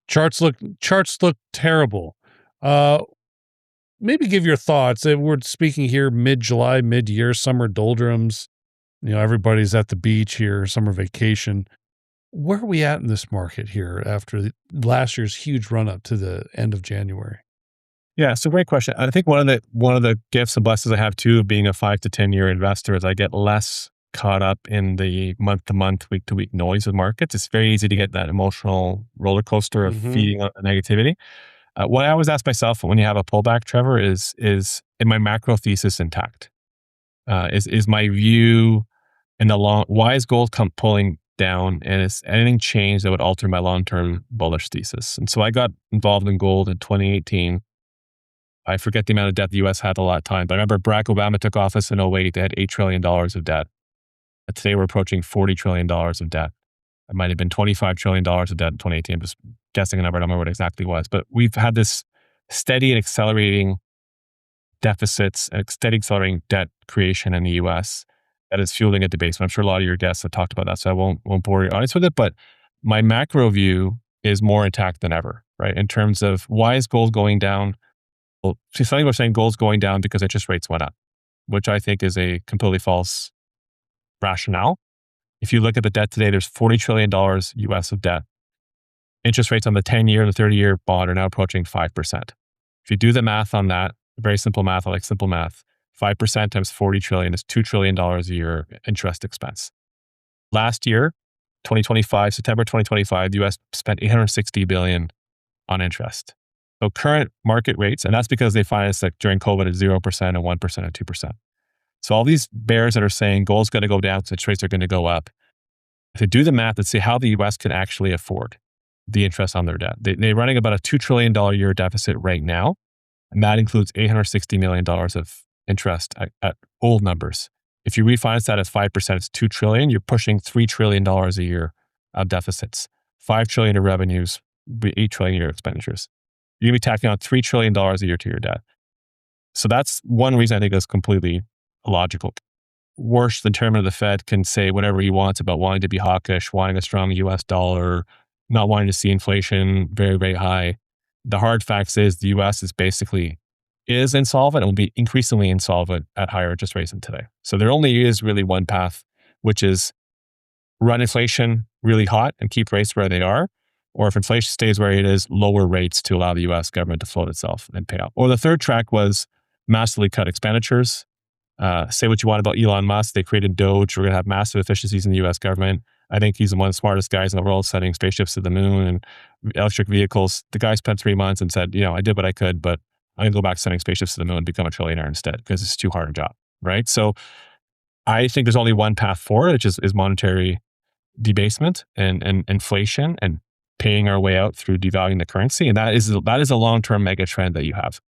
charts look terrible. Maybe give your thoughts. We're speaking here mid-July, mid-year, summer doldrums. Everybody's at the beach here, summer vacation. Where are we at in this market here after last year's huge run-up to the end of January? Yeah, it's a great question. I think one of the gifts and blessings I have too of being a 5 to 10 year investor is I get less caught up in the month-to-month, week-to-week noise of markets. It's very easy to get that emotional roller coaster of feeding on negativity. What I always ask myself when you have a pullback, Trevor, is my macro thesis intact? Is my view in the long, why is gold pulling down, and is anything changed that would alter my long-term bullish thesis? And so I got involved in gold in 2018. I forget the amount of debt the U.S. had a lot of time, but I remember Barack Obama took office in 2008. They had $8 trillion of debt. Today we're approaching $40 trillion of debt. It might have been $25 trillion of debt in 2018. I'm just guessing a number. I don't remember what it exactly was. But we've had this steady and accelerating deficits, steady accelerating debt creation in the U.S. that is fueling a debate. So I'm sure a lot of your guests have talked about that, so I won't bore your audience with it. But my macro view is more intact than ever, right? In terms of, why is gold going down? Well, some people are saying gold's going down because interest rates went up, which I think is a completely false rationale. If you look at the debt today, there's $40 trillion US of debt. Interest rates on the 10-year and the 30-year bond are now approaching 5%. If you do the math on that, very simple math, I like simple math, 5% times 40 trillion is $2 trillion a year interest expense. Last year, 2025, September 2025, the US spent $860 billion on interest. So current market rates, and that's because they financed during COVID at 0% and 1% and 2%. So all these bears that are saying gold's going to go down, so interest rates are going to go up, if they do the math and see how the US can actually afford the interest on their debt, they're running about a $2 trillion a year deficit right now, and that includes $860 million of interest at old numbers. If you refinance that at 5%, it's $2 trillion. You're pushing $3 trillion a year of deficits, $5 trillion of revenues, $8 trillion a year expenditures. You're going to be tacking on $3 trillion a year to your debt. So that's one reason I think that's completely illogical. Worse, the chairman of the Fed can say whatever he wants about wanting to be hawkish, wanting a strong US dollar, not wanting to see inflation very, very high. The hard facts is the US is insolvent and will be increasingly insolvent at higher interest rates than today. So there only is really one path, which is run inflation really hot and keep rates where they are, or if inflation stays where it is, lower rates to allow the US government to float itself and pay out. Or the third track was massively cut expenditures, Say what you want about Elon Musk. They created Doge. We're going to have massive efficiencies in the US government. I think he's one of the smartest guys in the world, sending spaceships to the moon and electric vehicles. The guy spent 3 months and said, I did what I could, but I'm going to go back to sending spaceships to the moon and become a trillionaire instead because it's too hard a job, right? So I think there's only one path forward, which is monetary debasement and inflation and paying our way out through devaluing the currency. And that is a long-term mega trend that you have.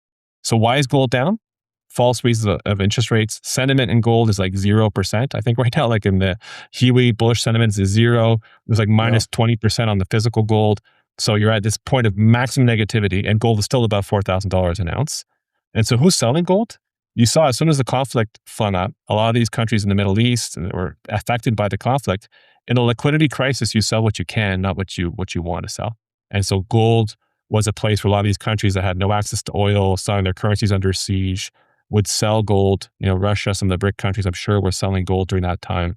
So why is gold down? False reasons of interest rates. Sentiment in gold is like 0%. I think right now, like in the Huey bullish sentiment is 0. There's like minus 20% on the physical gold. So you're at this point of maximum negativity and gold is still above $4,000 an ounce. And so who's selling gold? You saw as soon as the conflict flung up, a lot of these countries in the Middle East and were affected by the conflict. In a liquidity crisis, you sell what you can, not what you want to sell. And so gold was a place where a lot of these countries that had no access to oil, selling their currencies under siege, would sell gold. Russia, some of the BRIC countries, I'm sure, were selling gold during that time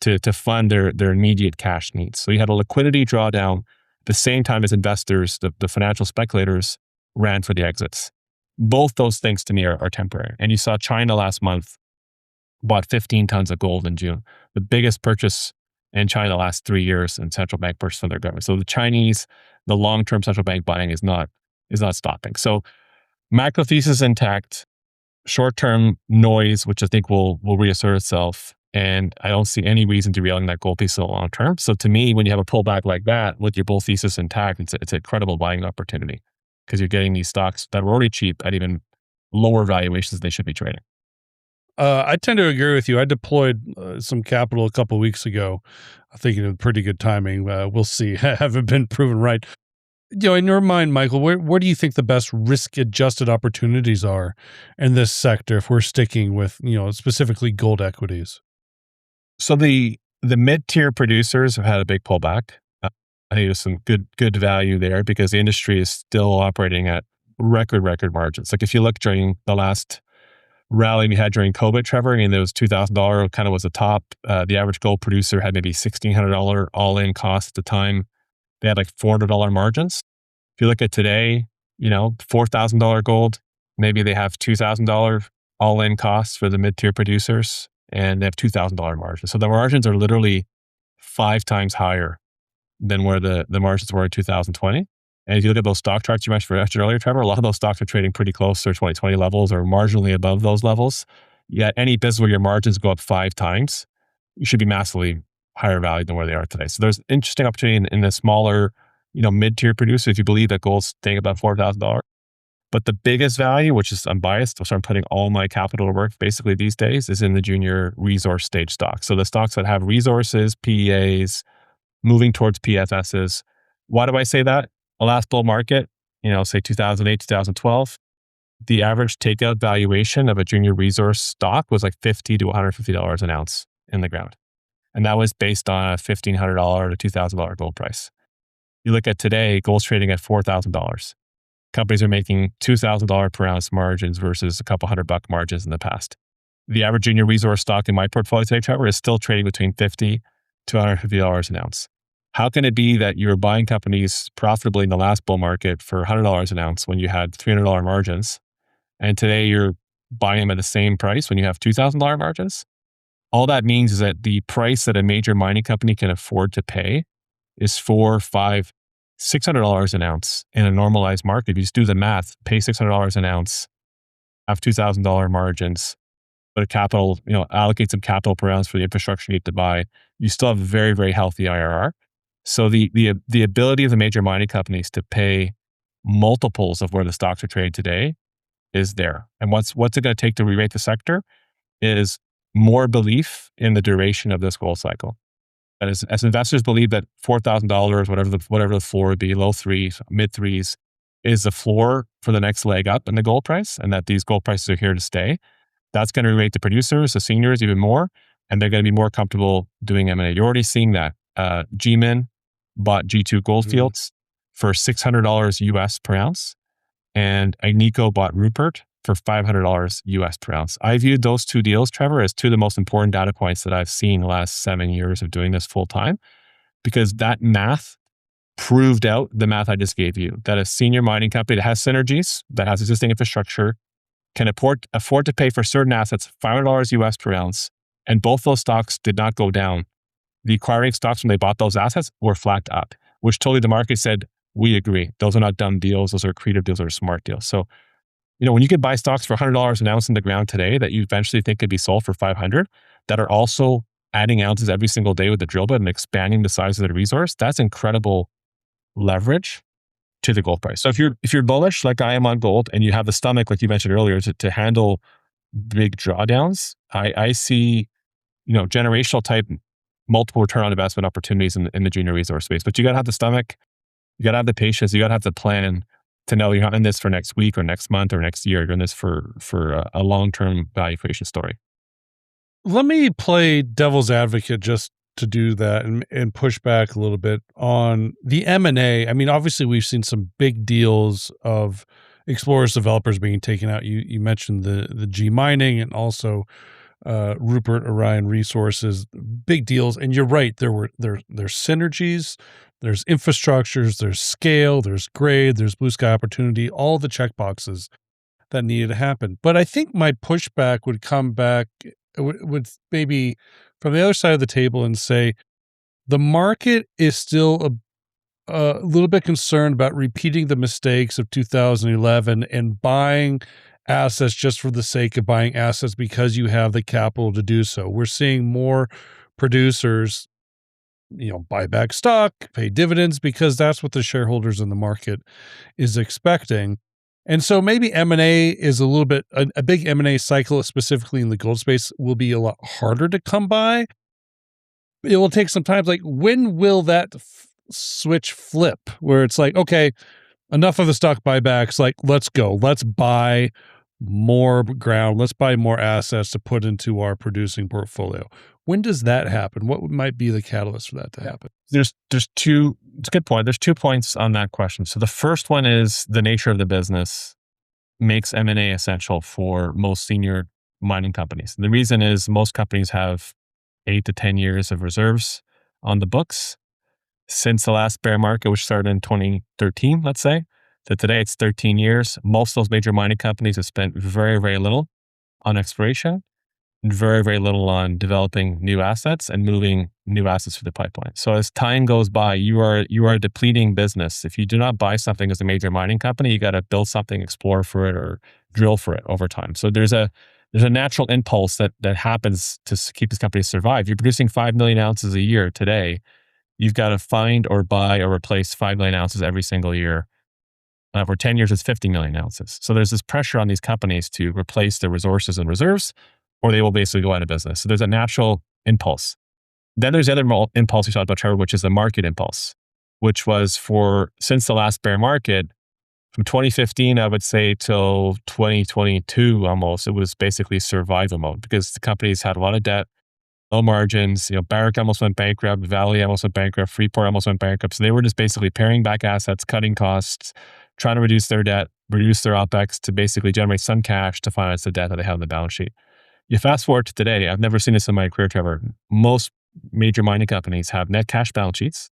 to fund their immediate cash needs. So you had a liquidity drawdown at the same time as investors, the financial speculators, ran for the exits. Both those things to me are temporary. And you saw China last month bought 15 tons of gold in June, the biggest purchase in China the last 3 years in central bank purchase from their government. So the Chinese, the long-term central bank buying is not stopping. So macro thesis intact. Short-term noise, which I think will reassert itself. And I don't see any reason derailing that gold piece in the long term. So to me, when you have a pullback like that with your bull thesis intact, it's an incredible buying opportunity because you're getting these stocks that were already cheap at even lower valuations they should be trading. I tend to agree with you. I deployed some capital a couple of weeks ago. I think it was pretty good timing. We'll see. Haven't been proven right. In your mind, Michael, where do you think the best risk-adjusted opportunities are in this sector if we're sticking with, specifically gold equities? So the mid-tier producers have had a big pullback. I think there's some good value there because the industry is still operating at record margins. Like if you look during the last rally we had during COVID, Trevor, there was $2,000 kind of was the top. The average gold producer had maybe $1,600 all-in cost at the time. They had like $400 margins. If you look at today, $4,000 gold, maybe they have $2,000 all-in costs for the mid-tier producers, and they have $2,000 margins. So the margins are literally 5 times higher than where the margins were in 2020. And if you look at those stock charts you mentioned earlier, Trevor, a lot of those stocks are trading pretty close to their 2020 levels or marginally above those levels. Yet any business where your margins go up 5 times, you should be massively higher value than where they are today. So there's interesting opportunity in the smaller, mid-tier producer if you believe that gold's staying above $4,000. But the biggest value, which is unbiased, so I'm putting all my capital to work basically these days, is in the junior resource stage stocks. So the stocks that have resources, PEAs, moving towards PFSs. Why do I say that? The last bull market, say 2008, 2012, the average takeout valuation of a junior resource stock was like $50 to $150 an ounce in the ground. And that was based on a $1,500 to $2,000 gold price. You look at today, gold's trading at $4,000. Companies are making $2,000 per ounce margins versus a couple $100 margins in the past. The average junior resource stock in my portfolio today, Trevor, is still trading between $50 to $150 an ounce. How can it be that you're buying companies profitably in the last bull market for $100 an ounce when you had $300 margins, and today you're buying them at the same price when you have $2,000 margins? All that means is that the price that a major mining company can afford to pay is $400, $500, $600 an ounce in a normalized market. If you just do the math, pay $600 an ounce, have $2,000 margins, but capital, allocate some capital per ounce for the infrastructure you need to buy, you still have a very, very healthy IRR. So the ability of the major mining companies to pay multiples of where the stocks are traded today is there. And what's it going to take to re-rate the sector is more belief in the duration of this gold cycle. And as investors believe that $4,000, whatever the floor would be, low threes, mid threes, is the floor for the next leg up in the gold price, and that these gold prices are here to stay, that's going to re-rate the producers, the seniors even more, and they're going to be more comfortable doing M&A. You're already seeing that. G-Min bought G2 Goldfields for $600 US per ounce, and Agnico bought Rupert for $500 US per ounce. I viewed those two deals, Trevor, as two of the most important data points that I've seen the last 7 years of doing this full time, because that math proved out the math I just gave you, that a senior mining company that has synergies, that has existing infrastructure, can afford to pay for certain assets $500 US per ounce, and both those stocks did not go down. The acquiring stocks, when they bought those assets, were flat up, which totally the market said, we agree. Those are not dumb deals. Those are creative deals. Those are smart deals. So, when you could buy stocks for $100 an ounce in the ground today that you eventually think could be sold for 500, that are also adding ounces every single day with the drill bit and expanding the size of the resource, that's incredible leverage to the gold price. So if you're bullish like I am on gold, and you have the stomach, like you mentioned earlier, to handle big drawdowns, I see generational type multiple return on investment opportunities in the junior resource space. But you got to have the stomach, you got to have the patience, you got to have the plan to know you're not in this for next week or next month or next year. You're in this for a long-term value creation story. Let me play devil's advocate just to do that and push back a little bit on the M&A. I mean, obviously we've seen some big deals of explorers, developers being taken out. You mentioned the G Mining and also Rupert Orion Resources, big deals. And you're right, there's synergies, there's infrastructures, there's scale, there's grade, there's blue sky opportunity, all the check boxes that needed to happen. But I think my pushback would come back would maybe from the other side of the table and say the market is still a little bit concerned about repeating the mistakes of 2011 and buying assets just for the sake of buying assets because you have the capital to do so. We're seeing more producers, buy back stock, pay dividends, because that's what the shareholders in the market is expecting. And so maybe M&A is a little bit, a big M&A cycle, specifically in the gold space, will be a lot harder to come by. It will take some time. Like, when will that switch flip where it's like, okay, enough of the stock buybacks, like, let's go. Let's buy more ground. Let's buy more assets to put into our producing portfolio. When does that happen? What might be the catalyst for that to happen? It's a good point. There's 2 points on that question. So the first one is the nature of the business makes M&A essential for most senior mining companies. And the reason is most companies have 8 to 10 years of reserves on the books since the last bear market, which started in 2013, let's say. So today it's 13 years. Most of those major mining companies have spent very, very little on exploration and very, very little on developing new assets and moving new assets through the pipeline. So as time goes by, you are a depleting business. If you do not buy something as a major mining company, you got to build something, explore for it, or drill for it over time. So there's a natural impulse that happens to keep these companies survive. You're producing 5 million ounces a year today. You've got to find or buy or replace 5 million ounces every single year. For 10 years, it's 50 million ounces. So there's this pressure on these companies to replace their resources and reserves, or they will basically go out of business. So there's a natural impulse. Then there's the other impulse you talked about, Trevor, which is the market impulse, which was since the last bear market, from 2015, I would say, till 2022 almost, it was basically survival mode because the companies had a lot of debt, low margins. Barrick almost went bankrupt, Valley almost went bankrupt, Freeport almost went bankrupt. So they were just basically paring back assets, cutting costs, trying to reduce their debt, reduce their OPEX to basically generate some cash to finance the debt that they have on the balance sheet. You fast forward to today, I've never seen this in my career, Trevor. Most major mining companies have net cash balance sheets,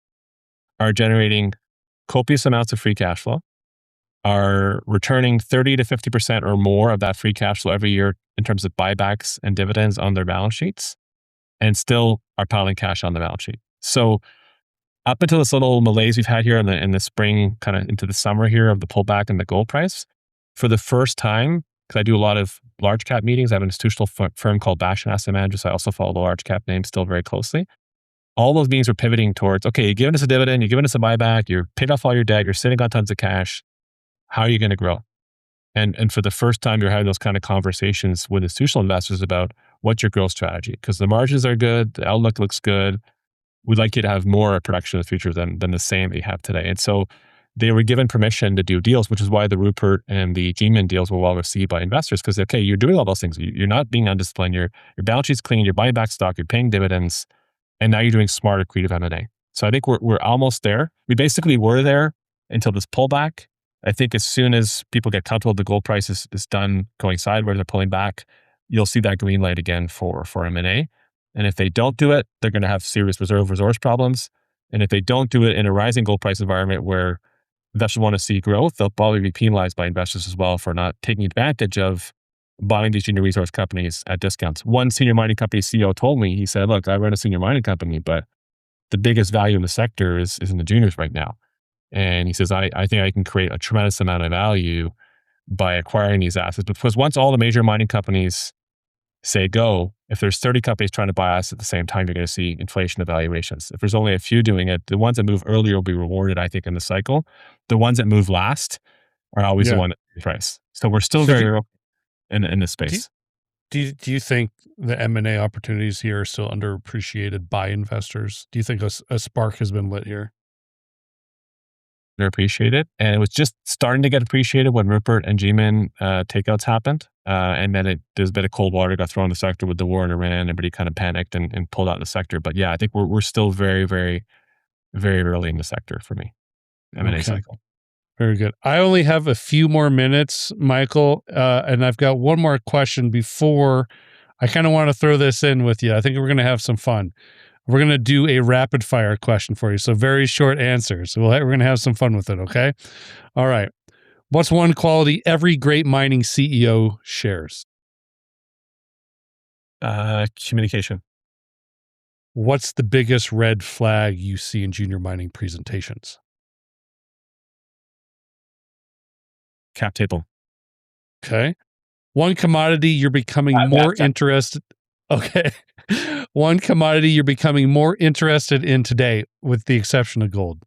are generating copious amounts of free cash flow, are returning 30 to 50% or more of that free cash flow every year in terms of buybacks and dividends on their balance sheets, and still are piling cash on the balance sheet. So up until this little malaise we've had here in the spring, kind of into the summer here of the pullback in the gold price, for the first time, because I do a lot of large cap meetings, I have an institutional firm called Bastion Asset Managers. So I also follow the large cap names still very closely. All those meetings are pivoting towards, okay, you're giving us a dividend, you're giving us a buyback, you're paid off all your debt, you're sitting on tons of cash. How are you going to grow? And for the first time, you're having those kind of conversations with institutional investors about what's your growth strategy, because the margins are good, the outlook looks good. We'd like you to have more production in the future than the same that you have today. And so they were given permission to do deals, which is why the Rupert and the G-Min deals were well received by investors, because, okay, you're doing all those things. You're not being undisciplined. Your balance sheet's clean. You're buying back stock. You're paying dividends. And now you're doing smart, accretive M&A. So I think we're almost there. We basically were there until this pullback. I think as soon as people get comfortable, the gold price is done going sideways, they're pulling back, you'll see that green light again for M&A. And if they don't do it, they're going to have serious resource problems. And if they don't do it in a rising gold price environment where investors want to see growth, they'll probably be penalized by investors as well for not taking advantage of buying these junior resource companies at discounts. One senior mining company CEO told me, he said, look, I run a senior mining company, but the biggest value in the sector is in the juniors right now. And he says, I think I can create a tremendous amount of value by acquiring these assets. Because once all the major mining companies say go, if there's 30 companies trying to buy us at the same time, you're going to see inflation evaluations. If there's only a few doing it, the ones that move earlier will be rewarded, I think, in the cycle. The ones that move last are always the one that price. So we're still very early in this space. Do you think the M&A opportunities here are still underappreciated by investors? Do you think a spark has been lit here? They're appreciated, and it was just starting to get appreciated when Rupert and G-Min takeouts happened, and then there's a bit of cold water got thrown in the sector with the war in Iran. Everybody kind of panicked and pulled out of the sector. But yeah, I think we're still very, very, very early in the sector for me, M&A cycle. Very good. I only have a few more minutes, Michael, and I've got one more question before I kind of want to throw this in with you. I think we're going to have some fun. We're going to do a rapid fire question for you. So very short answers. We're going to have some fun with it. Okay. All right. What's one quality every great mining CEO shares? Communication. What's the biggest red flag you see in junior mining presentations? Cap table. Okay. One commodity you're becoming more interested. Okay. One commodity you're becoming more interested in today, with the exception of gold.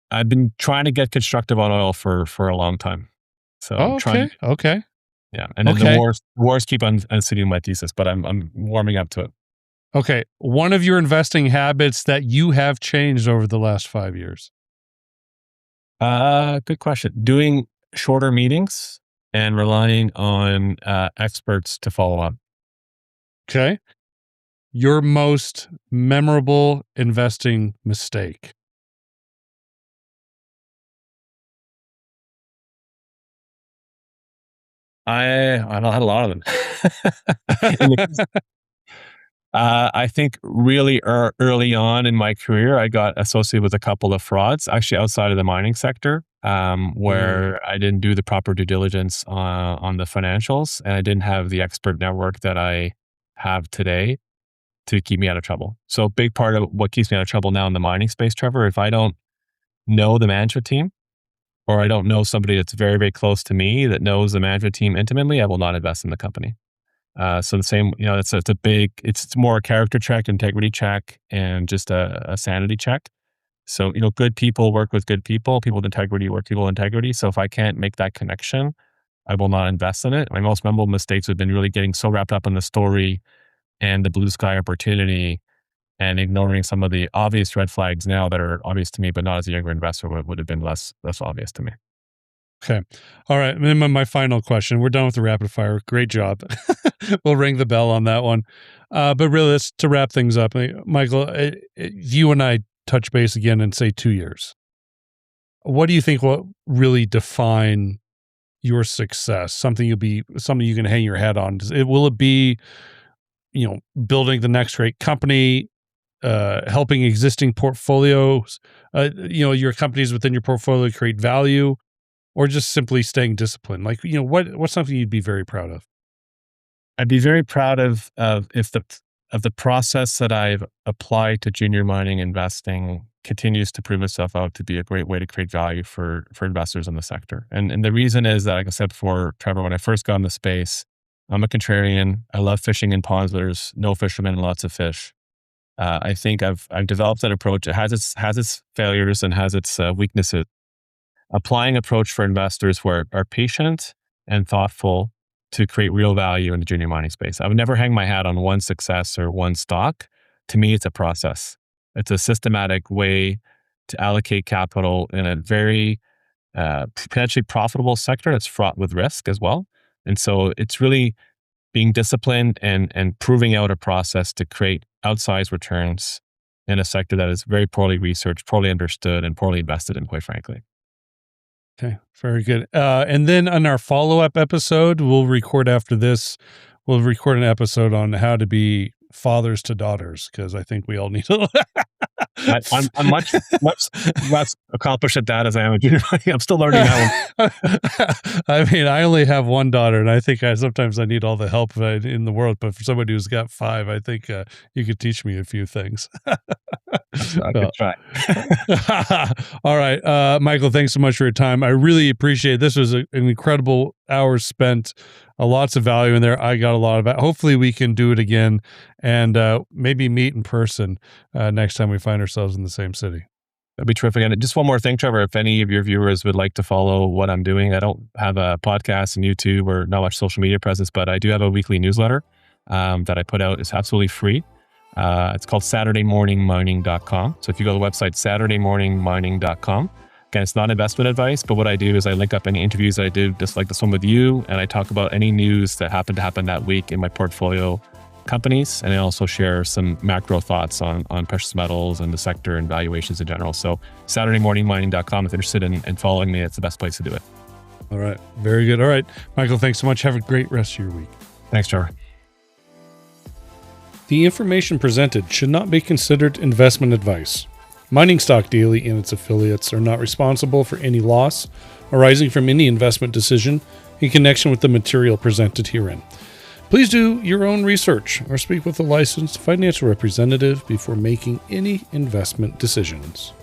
I've been trying to get constructive on oil for a long time. So okay. Yeah. And then the wars keep unseating my thesis, but I'm warming up to it. Okay. One of your investing habits that you have changed over the last 5 years. Good question. Doing shorter meetings and relying on experts to follow up. Okay. Your most memorable investing mistake. I had a lot of them. I think really early on in my career, I got associated with a couple of frauds, actually outside of the mining sector, where I didn't do the proper due diligence on the financials, and I didn't have the expert network that I have today to keep me out of trouble. So a big part of what keeps me out of trouble now in the mining space, Trevor, if I don't know the management team, or I don't know somebody that's very, very close to me that knows the management team intimately, I will not invest in the company. So the same, it's more a character check, integrity check, and just a sanity check. So, good people work with good people, people with integrity work with people with integrity. So if I can't make that connection, I will not invest in it. My most memorable mistakes have been really getting so wrapped up in the story and the blue sky opportunity and ignoring some of the obvious red flags now that are obvious to me, but not as a younger investor would have been less obvious to me. Okay. All right. And then my final question. We're done with the rapid fire. Great job. We'll ring the bell on that one. But really, let's to wrap things up. Michael, if you and I touch base again in, say, 2 years, what do you think will really define your success? Something you can hang your hat on? Will it be, building the next great company, helping existing portfolios, your companies within your portfolio create value, or just simply staying disciplined? Like, what's something you'd be very proud of? I'd be very proud of the process that I've applied to junior mining investing continues to prove itself out to be a great way to create value for investors in the sector. And the reason is that, like I said before, Trevor, when I first got in the space, I'm a contrarian. I love fishing in ponds where there's no fishermen and lots of fish. I think I've developed that approach. It has its failures and has its weaknesses. Applying approach for investors who are patient and thoughtful to create real value in the junior mining space. I would never hang my hat on one success or one stock. To me, it's a process. It's a systematic way to allocate capital in a very potentially profitable sector that's fraught with risk as well. And so it's really being disciplined and proving out a process to create outsized returns in a sector that is very poorly researched, poorly understood, and poorly invested in, quite frankly. Okay, very good. And then on our follow-up episode, we'll record after this. We'll record an episode on how to be fathers to daughters, because I think we all need to. I'm much less accomplished at that as I am at junior high. I'm still learning that one. I mean, I only have one daughter, and I think sometimes I need all the help in the world. But for somebody who's got 5, I think you could teach me a few things. I could try. All right, Michael, thanks so much for your time. I really appreciate it. This was an incredible hour spent. Lots of value in there. I got a lot of it. Hopefully we can do it again and maybe meet in person next time we find ourselves in the same city. That'd be terrific. And just one more thing, Trevor, if any of your viewers would like to follow what I'm doing, I don't have a podcast and YouTube or not much social media presence, but I do have a weekly newsletter that I put out. It's absolutely free. It's called SaturdayMorningMining.com. So if you go to the website, SaturdayMorningMining.com, again, it's not investment advice, but what I do is I link up any interviews I did, just like this one with you, and I talk about any news that happened to happen that week in my portfolio companies, and I also share some macro thoughts on precious metals and the sector and valuations in general. So SaturdayMorningMining.com, if you're interested in following me, it's the best place to do it. All right. Very good. All right. Michael, thanks so much. Have a great rest of your week. Thanks, Trevor. The information presented should not be considered investment advice. Mining Stock Daily and its affiliates are not responsible for any loss arising from any investment decision in connection with the material presented herein. Please do your own research or speak with a licensed financial representative before making any investment decisions.